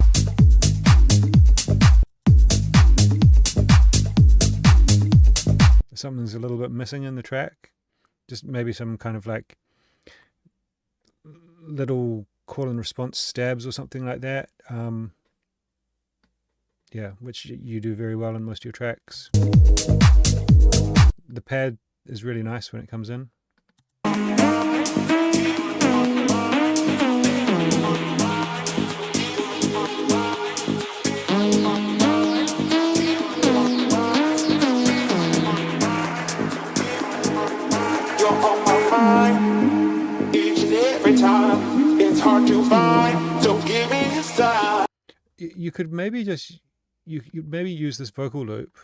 something's a little bit missing in the track. Just maybe some kind of like little call and response stabs or something like that. Yeah, which you do very well in most of your tracks. The pad is really nice when it comes in. You're on my mind each and every time. It's hard to find, so give me a sign. You could maybe just you maybe use this vocal loop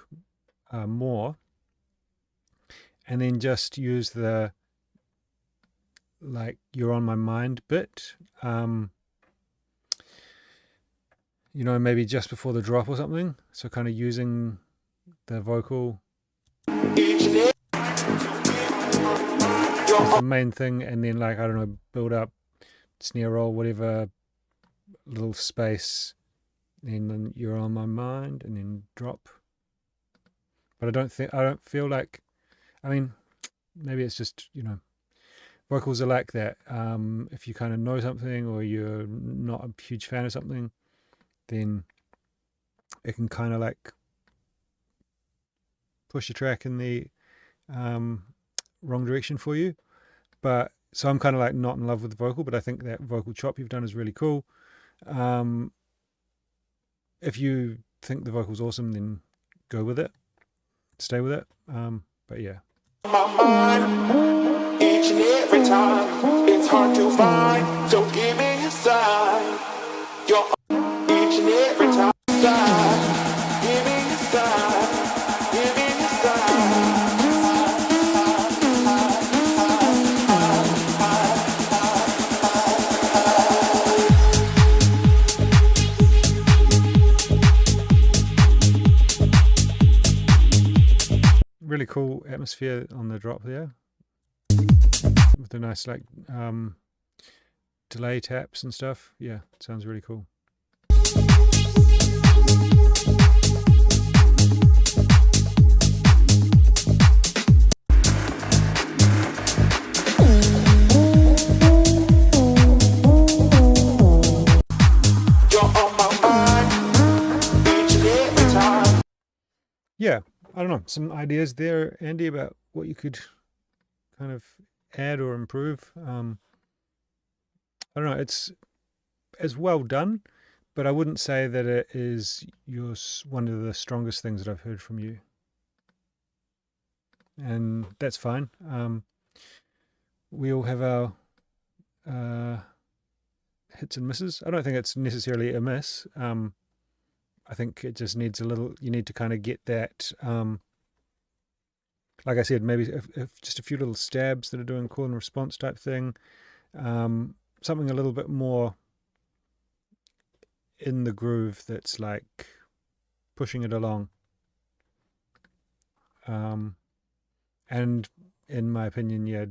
more, and then just use the like "you're on my mind" bit. Maybe just before the drop or something. So kind of using the vocal Each and every as the main thing, and then like, I don't know, build up snare roll, whatever, little space, and then "you're on my mind," and then drop. But I don't feel like, maybe it's just, vocals are like that. If you kind of know something or you're not a huge fan of something, then it can kind of like push a track in the wrong direction for you. But so I'm kind of like not in love with the vocal, but I think that vocal chop you've done is really cool. If you think the vocal's awesome, then go with it, stay with it. But yeah. My mind, each and every time, it's hard to find. So give me a sign. You're each and every time. Give me a sign. Give me a sign. Really cool atmosphere on the drop there, with the nice like delay taps and stuff. Yeah, it sounds really cool. Yeah, I don't know, some ideas there, Andy, about what you could kind of add or improve. I don't know, it's well done, but I wouldn't say that it is one of the strongest things that I've heard from you. And that's fine. We all have our hits and misses. I don't think it's necessarily a miss. I think it just needs you need to kind of get that, like I said, maybe if just a few little stabs that are doing call and response type thing, something a little bit more in the groove that's like pushing it along. And in my opinion, yeah,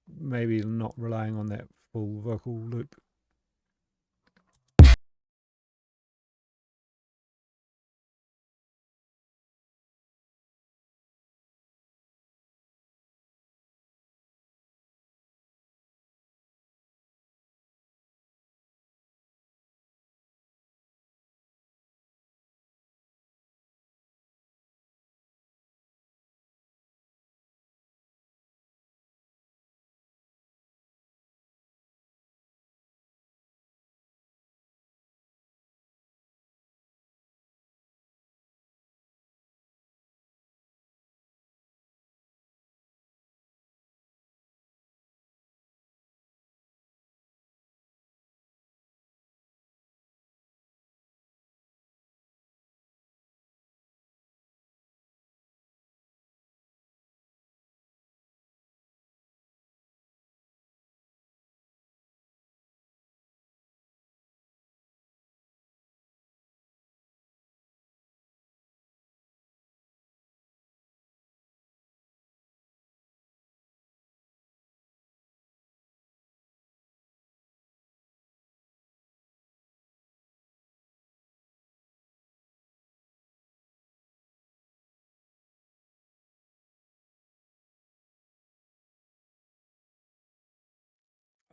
maybe not relying on that full vocal loop.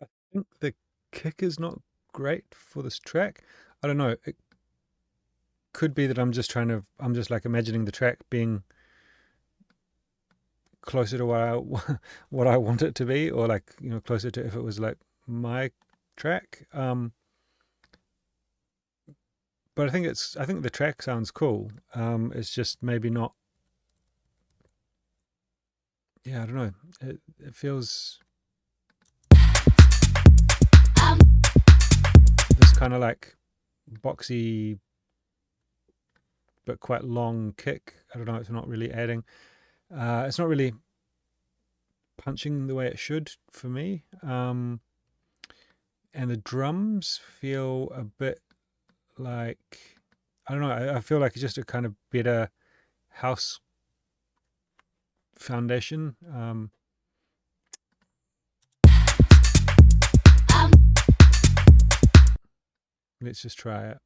I think the kick is not great for this track. I don't know. It could be that I'm just like imagining the track being closer to what I want it to be, or like, you know, closer to if it was like my track. But I think the track sounds cool. It's just maybe not. Yeah, I don't know. It feels this kind of like boxy but quite long kick. I don't know, it's not really adding. It's not really punching the way it should for me. And the drums feel a bit like, I don't know, I feel like it's just a kind of better house foundation. Let's just try it.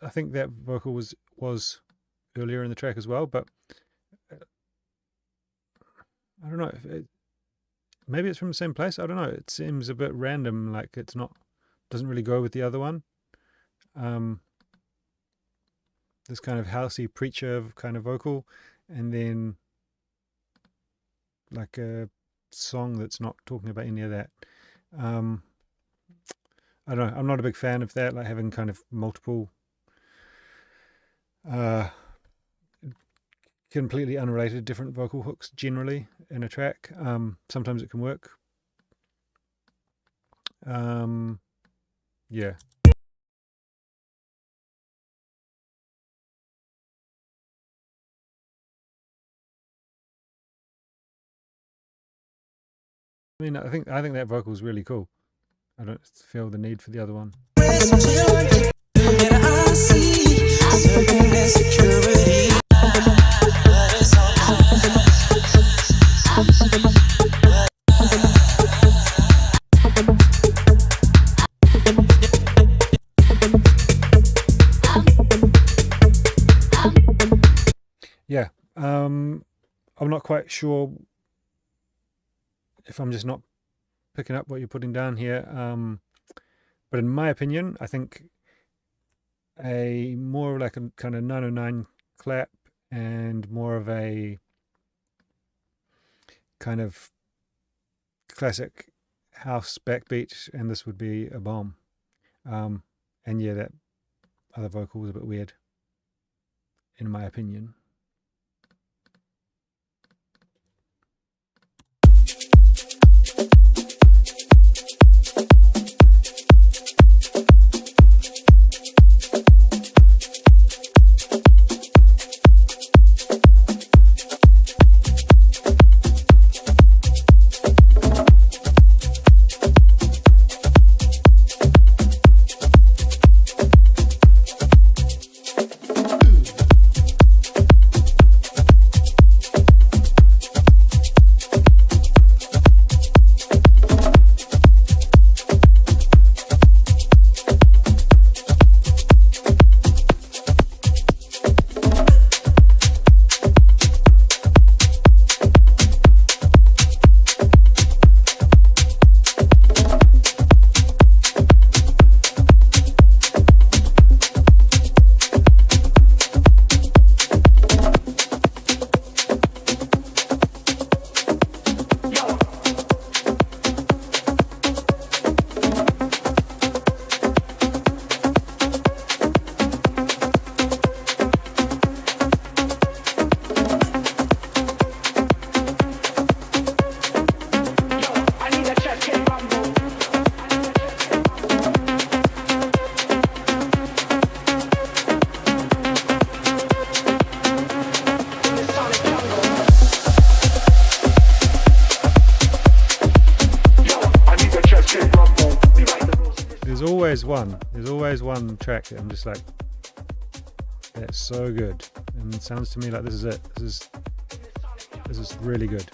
I think that vocal was earlier in the track as well, but I don't know. Maybe it's from the same place. I don't know. It seems a bit random, like it's not, doesn't really go with the other one. This kind of housey preacher kind of vocal, and then like a song that's not talking about any of that. I don't know. I'm not a big fan of that, like having kind of multiple completely unrelated different vocal hooks generally in a track. Sometimes it can work. Yeah. I mean, I think that vocal is really cool. I don't feel the need for the other one. Yeah, I'm not quite sure if I'm just not picking up what you're putting down here, but in my opinion, I think a more like a kind of 909 clap and more of a kind of classic house backbeat, and this would be a bomb. And yeah, that other vocal was a bit weird, in my opinion. There's always one track that I'm just like, that's so good, and it sounds to me like this is it. This is really good.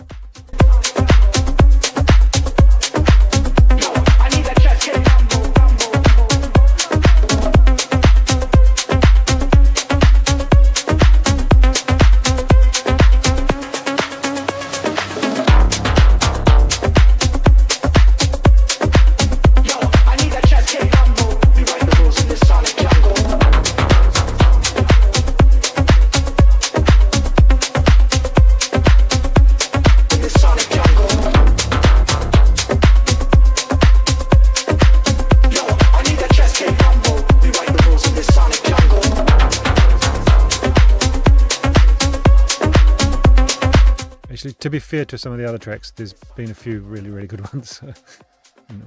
Actually, to be fair to some of the other tracks, there's been a few really, really good ones. So, you know.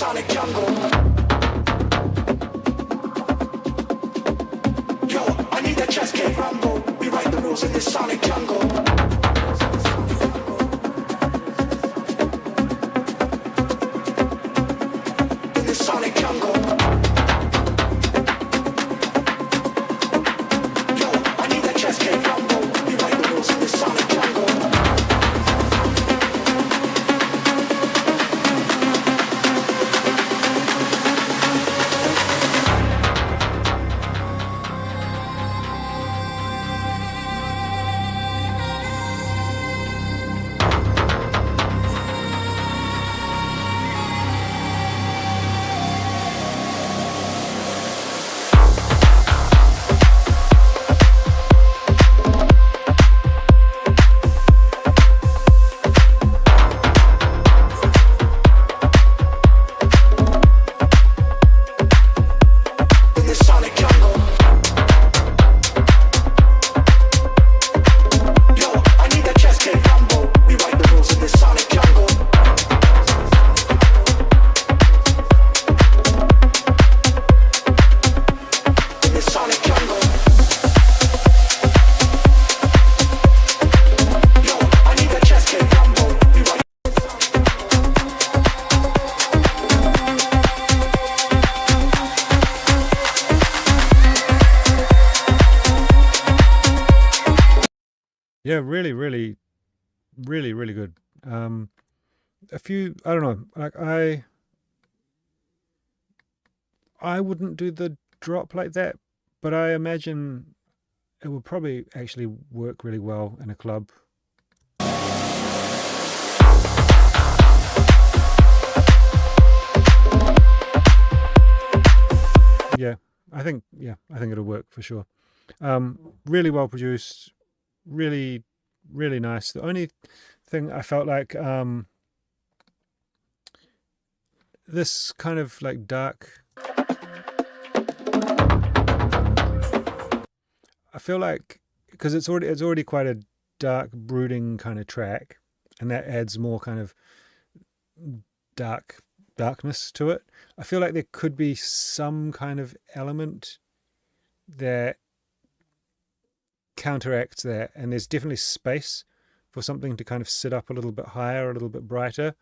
sonic jungle. Yo, I need that chest cave rumble. We write the rules in this sonic jungle. In this sonic jungle. Yo, I need that chest cave rumble. We write the rules in this sonic jungle. Yeah, really, really, really, really good. A few, I don't know, like I wouldn't do the drop like that, but I imagine it would probably actually work really well in a club. Yeah, I think it'll work for sure. Really well produced, really, really nice. The only thing I felt like this kind of like dark, I feel like, because it's already quite a dark, brooding kind of track, and that adds more kind of darkness to it. I feel like there could be some kind of element that counteracts that, and there's definitely space for something to kind of sit up a little bit higher, a little bit brighter.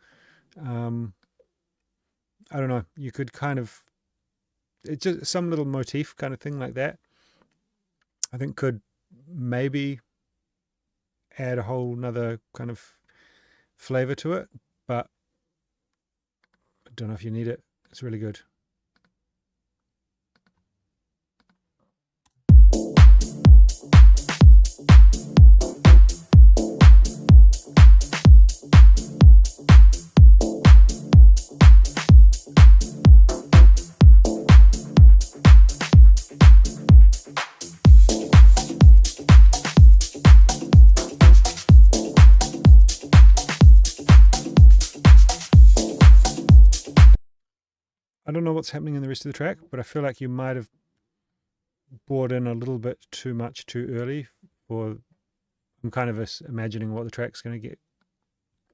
I don't know, you could kind of, it's just some little motif kind of thing like that, I think could maybe add a whole nother kind of flavor to it, but I don't know if you need it. It's really good. I don't know what's happening in the rest of the track, but I feel like you might have brought in a little bit too much too early. For I'm kind of imagining what the track's going to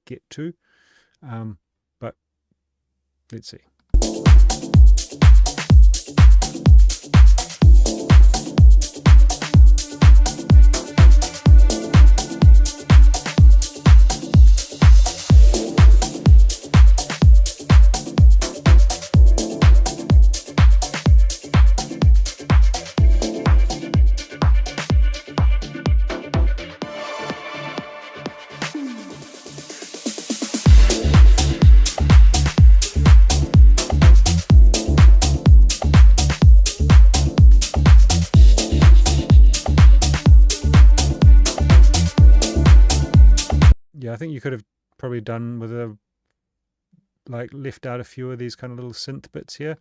get to, but let's see. Yeah, I think you could have probably done with left out a few of these kind of little synth bits here.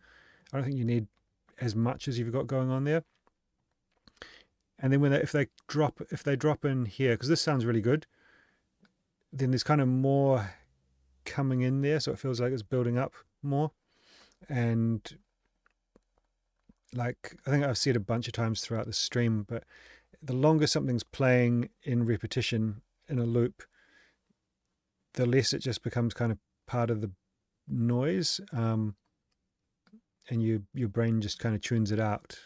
I don't think you need as much as you've got going on there. And then if they drop in here, because this sounds really good, then there's kind of more coming in there, so it feels like it's building up more. And like, I think I've said a bunch of times throughout the stream, but the longer something's playing in repetition in a loop, the less it just becomes kind of part of the noise, and your brain just kind of tunes it out.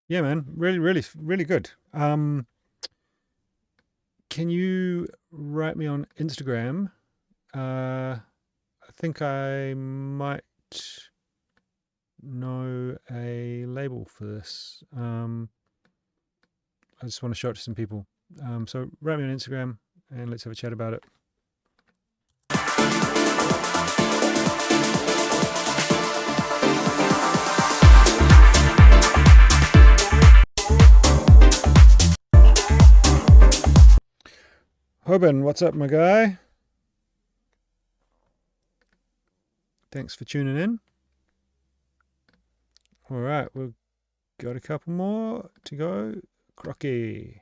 Yeah, man, really good. Can you write me on Instagram? I think I might know a label for this. I just want to show it to some people. So write me on Instagram and let's have a chat about it. Hoban, what's up, my guy? Thanks for tuning in. All right, we've got a couple more to go. Crocky.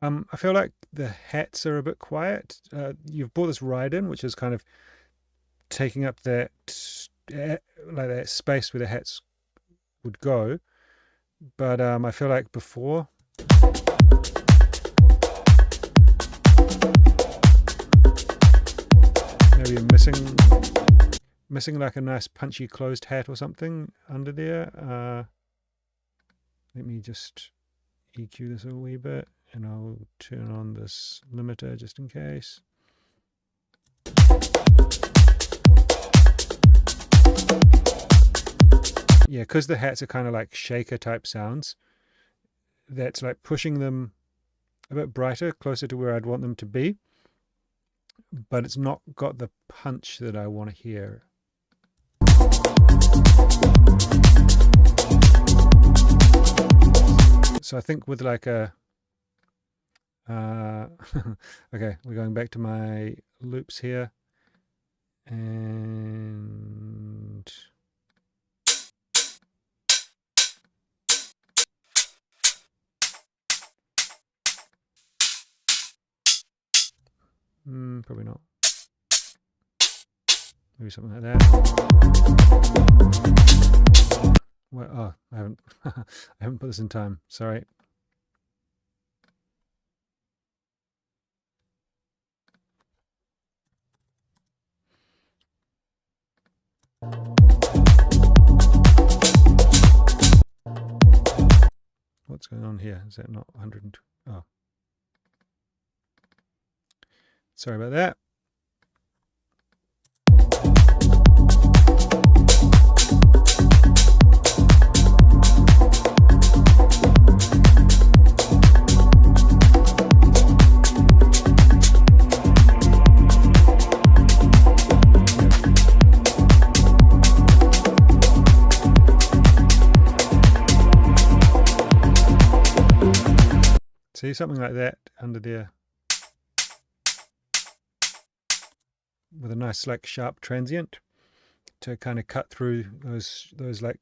I feel like the hats are a bit quiet. You've brought this ride in, which is kind of taking up that like that space where the hats would go. But I feel like before, maybe you're missing like a nice punchy closed hat or something under there. Let me just EQ this a wee bit, and I'll turn on this limiter just in case. Yeah, because the hats are kind of like shaker type sounds, that's like pushing them a bit brighter, closer to where I'd want them to be, but it's not got the punch that I want to hear. So I think with like a okay, we're going back to my loops here, and probably not. Maybe something like that. Well, oh, I haven't I haven't put this in time. Sorry. What's going on here? Is that not 102? Oh. Sorry about that. See, something like that under there with a nice like sharp transient to kind of cut through those like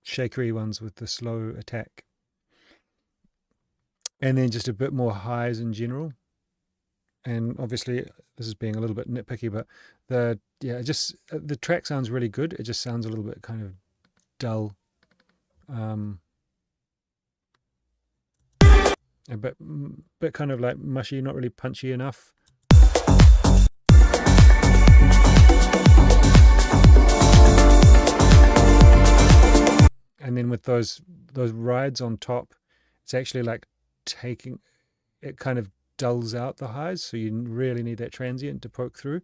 shakery ones with the slow attack, and then just a bit more highs in general. And obviously this is being a little bit nitpicky, but the track sounds really good. It just sounds a little bit kind of dull, a bit kind of like mushy, not really punchy enough. And then with those rides on top, it's actually like taking it, kind of dulls out the highs, so you really need that transient to poke through.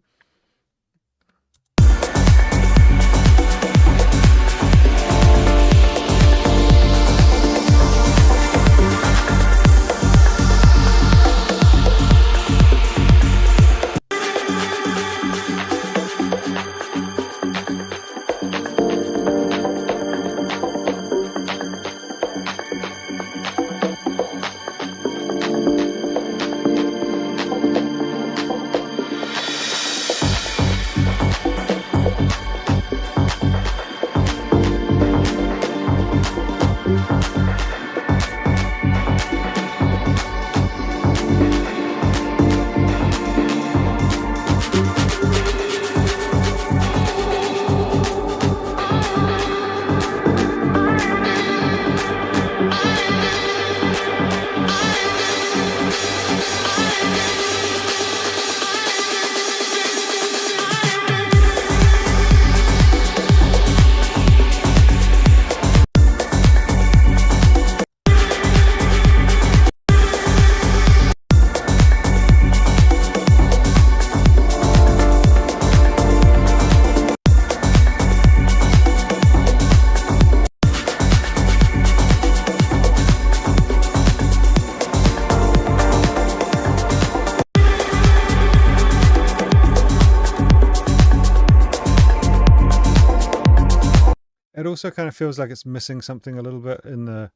It also kind of feels like it's missing something a little bit in the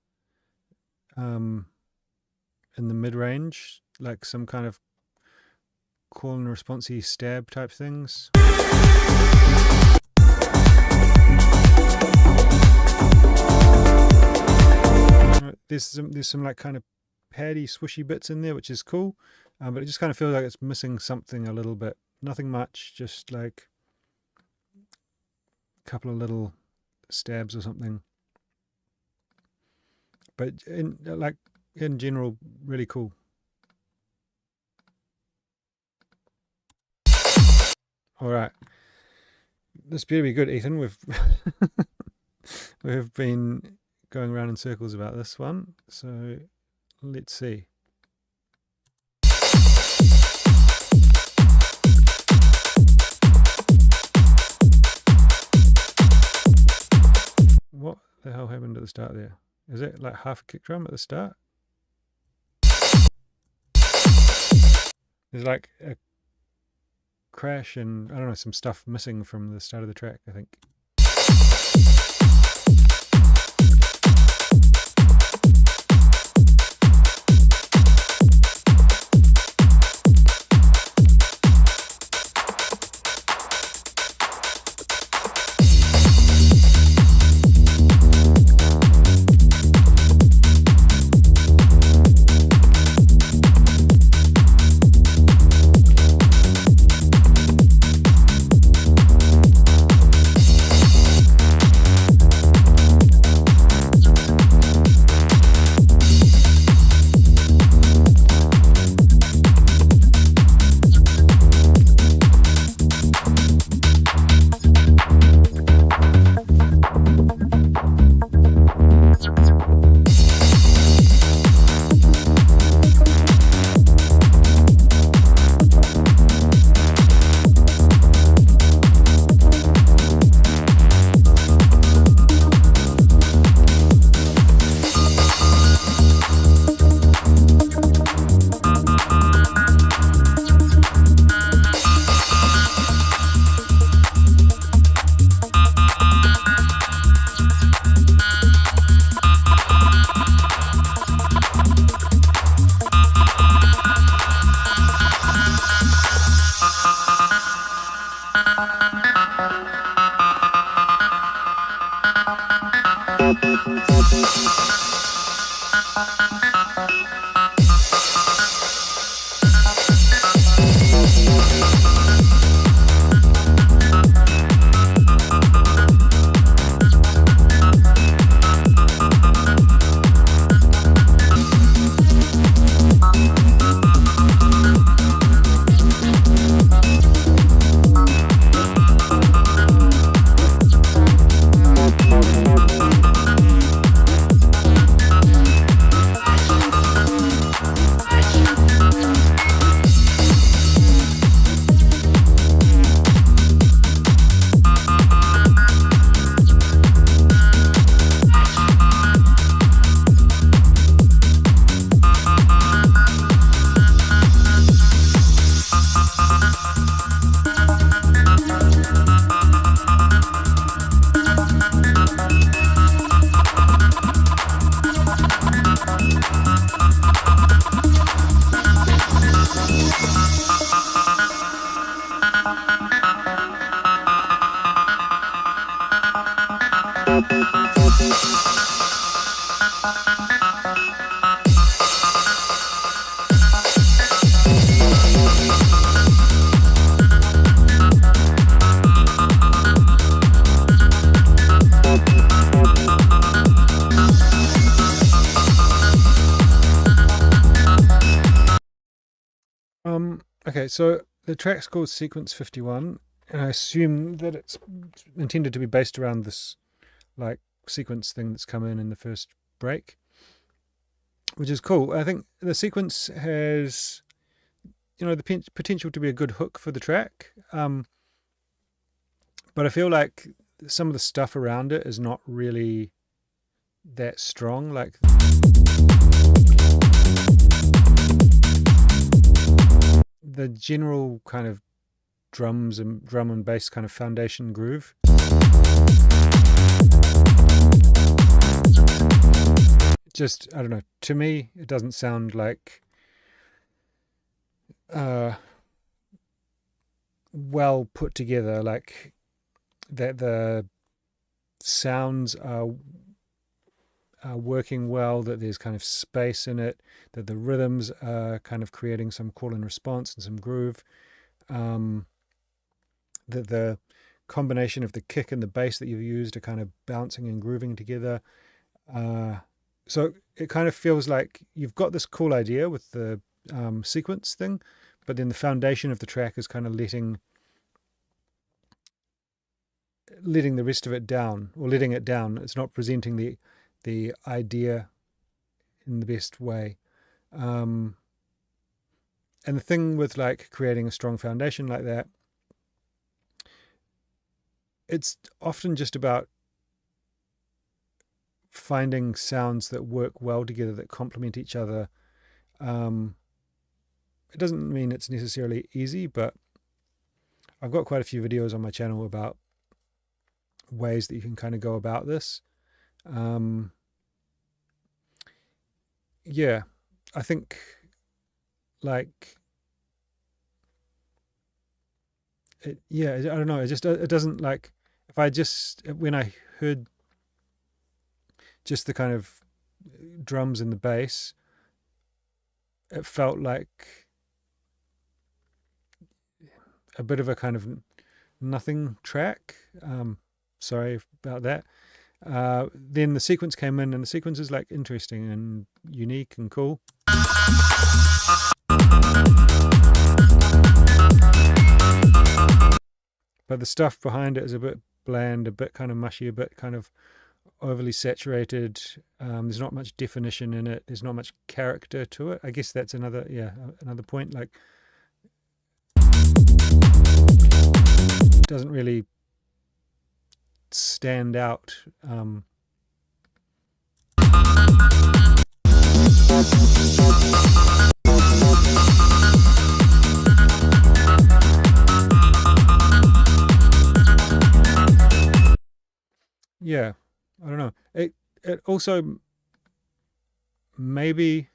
mid-range, like some kind of call and response-y stab type things. There's some like kind of paddy, swishy bits in there, which is cool. But it just kind of feels like it's missing something a little bit. Nothing much, just like a couple of little stabs or something. But in general, really cool. All right, this better be good, Ethan. We've been going around in circles about this one, so let's see. What the hell happened at the start there? Is it like half a kick drum at the start? There's like a crash and I don't know, some stuff missing from the start of the track, I think. Okay, so the track's called Sequence 51, and I assume that it's intended to be based around this like sequence thing that's come in the first break, which is cool. I think the sequence has, you know, the potential to be a good hook for the track, but I feel like some of the stuff around it is not really that strong. Like the general kind of drum and bass kind of foundation groove just, I don't know, to me it doesn't sound like well put together, like that the sounds are are working well, that there's kind of space in it, that the rhythms are kind of creating some call and response and some groove, that the combination of the kick and the bass that you've used are kind of bouncing and grooving together. So it kind of feels like you've got this cool idea with the sequence thing, but then the foundation of the track is kind of letting the rest of it down, or letting it down. It's not presenting the idea in the best way. And the thing with like creating a strong foundation like that, it's often just about finding sounds that work well together, that complement each other. It doesn't mean it's necessarily easy, but I've got quite a few videos on my channel about ways that you can kind of go about this. Yeah, I think like I don't know, it doesn't, like, if I just, when I heard just the kind of drums and the bass, it felt like a bit of a kind of nothing track. Sorry about that. Then the sequence came in, and the sequence is like interesting and unique and cool. But the stuff behind it is a bit bland, a bit kind of mushy, a bit kind of overly saturated. There's not much definition in it. There's not much character to it. I guess that's another point. Like, it doesn't really stand out. Yeah, I don't know. It also, maybe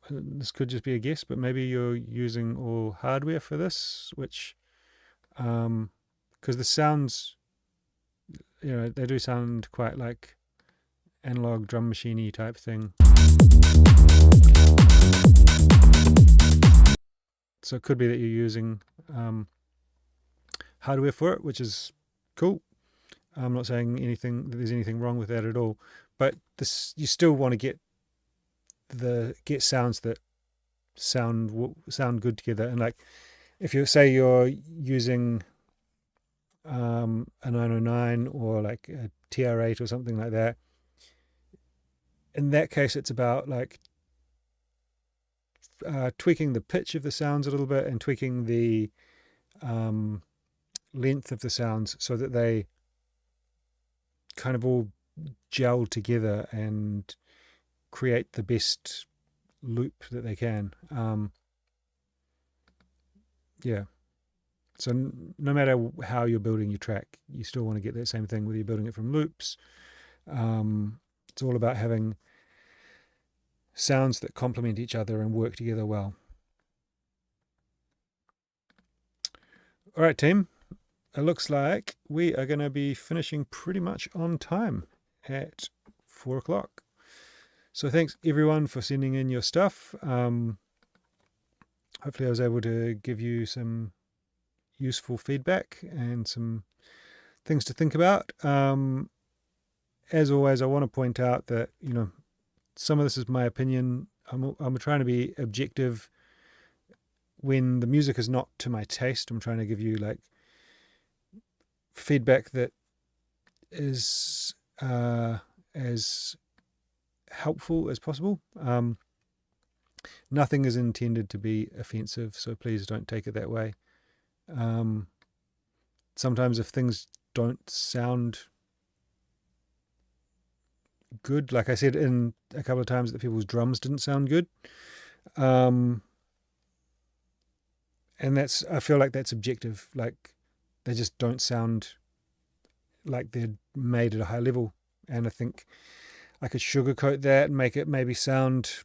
this could just be a guess, but maybe you're using all hardware for this, which, because the sounds, they do sound quite like analog drum machine-y type thing. So it could be that you're using hardware for it, which is cool. I'm not saying that there's anything wrong with that at all, but you still want to get sounds that sound good together. And like, if you say you're using a 909 or like a TR8 or something like that, in that case it's about like tweaking the pitch of the sounds a little bit and tweaking the length of the sounds so that they kind of all gel together and create the best loop that they can. Yeah, so no matter how you're building your track, you still want to get that same thing, whether you're building it from loops. It's all about having sounds that complement each other and work together well. All right, team, it looks like we are going to be finishing pretty much on time at 4 o'clock. So thanks everyone for sending in your stuff. Hopefully I was able to give you some useful feedback and some things to think about. As always, I want to point out that, some of this is my opinion. I'm trying to be objective when the music is not to my taste. I'm trying to give you like feedback that is as helpful as possible. Nothing is intended to be offensive, so please don't take it that way. Sometimes if things don't sound good, like I said in a couple of times, that people's drums didn't sound good, and I feel like that's objective. Like, they just don't sound like they're made at a high level, and I think I could sugarcoat that and make it maybe sound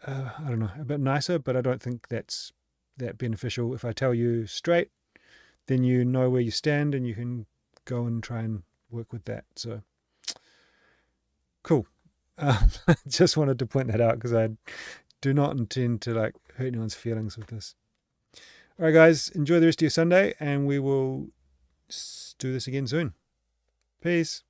I don't know, a bit nicer, but I don't think that's that beneficial. If I tell you straight, then you know where you stand and you can go and try and work with that. So cool. Just wanted to point that out because I do not intend to like hurt anyone's feelings with this. All right, guys, enjoy the rest of your Sunday, and we will do this again soon. Peace.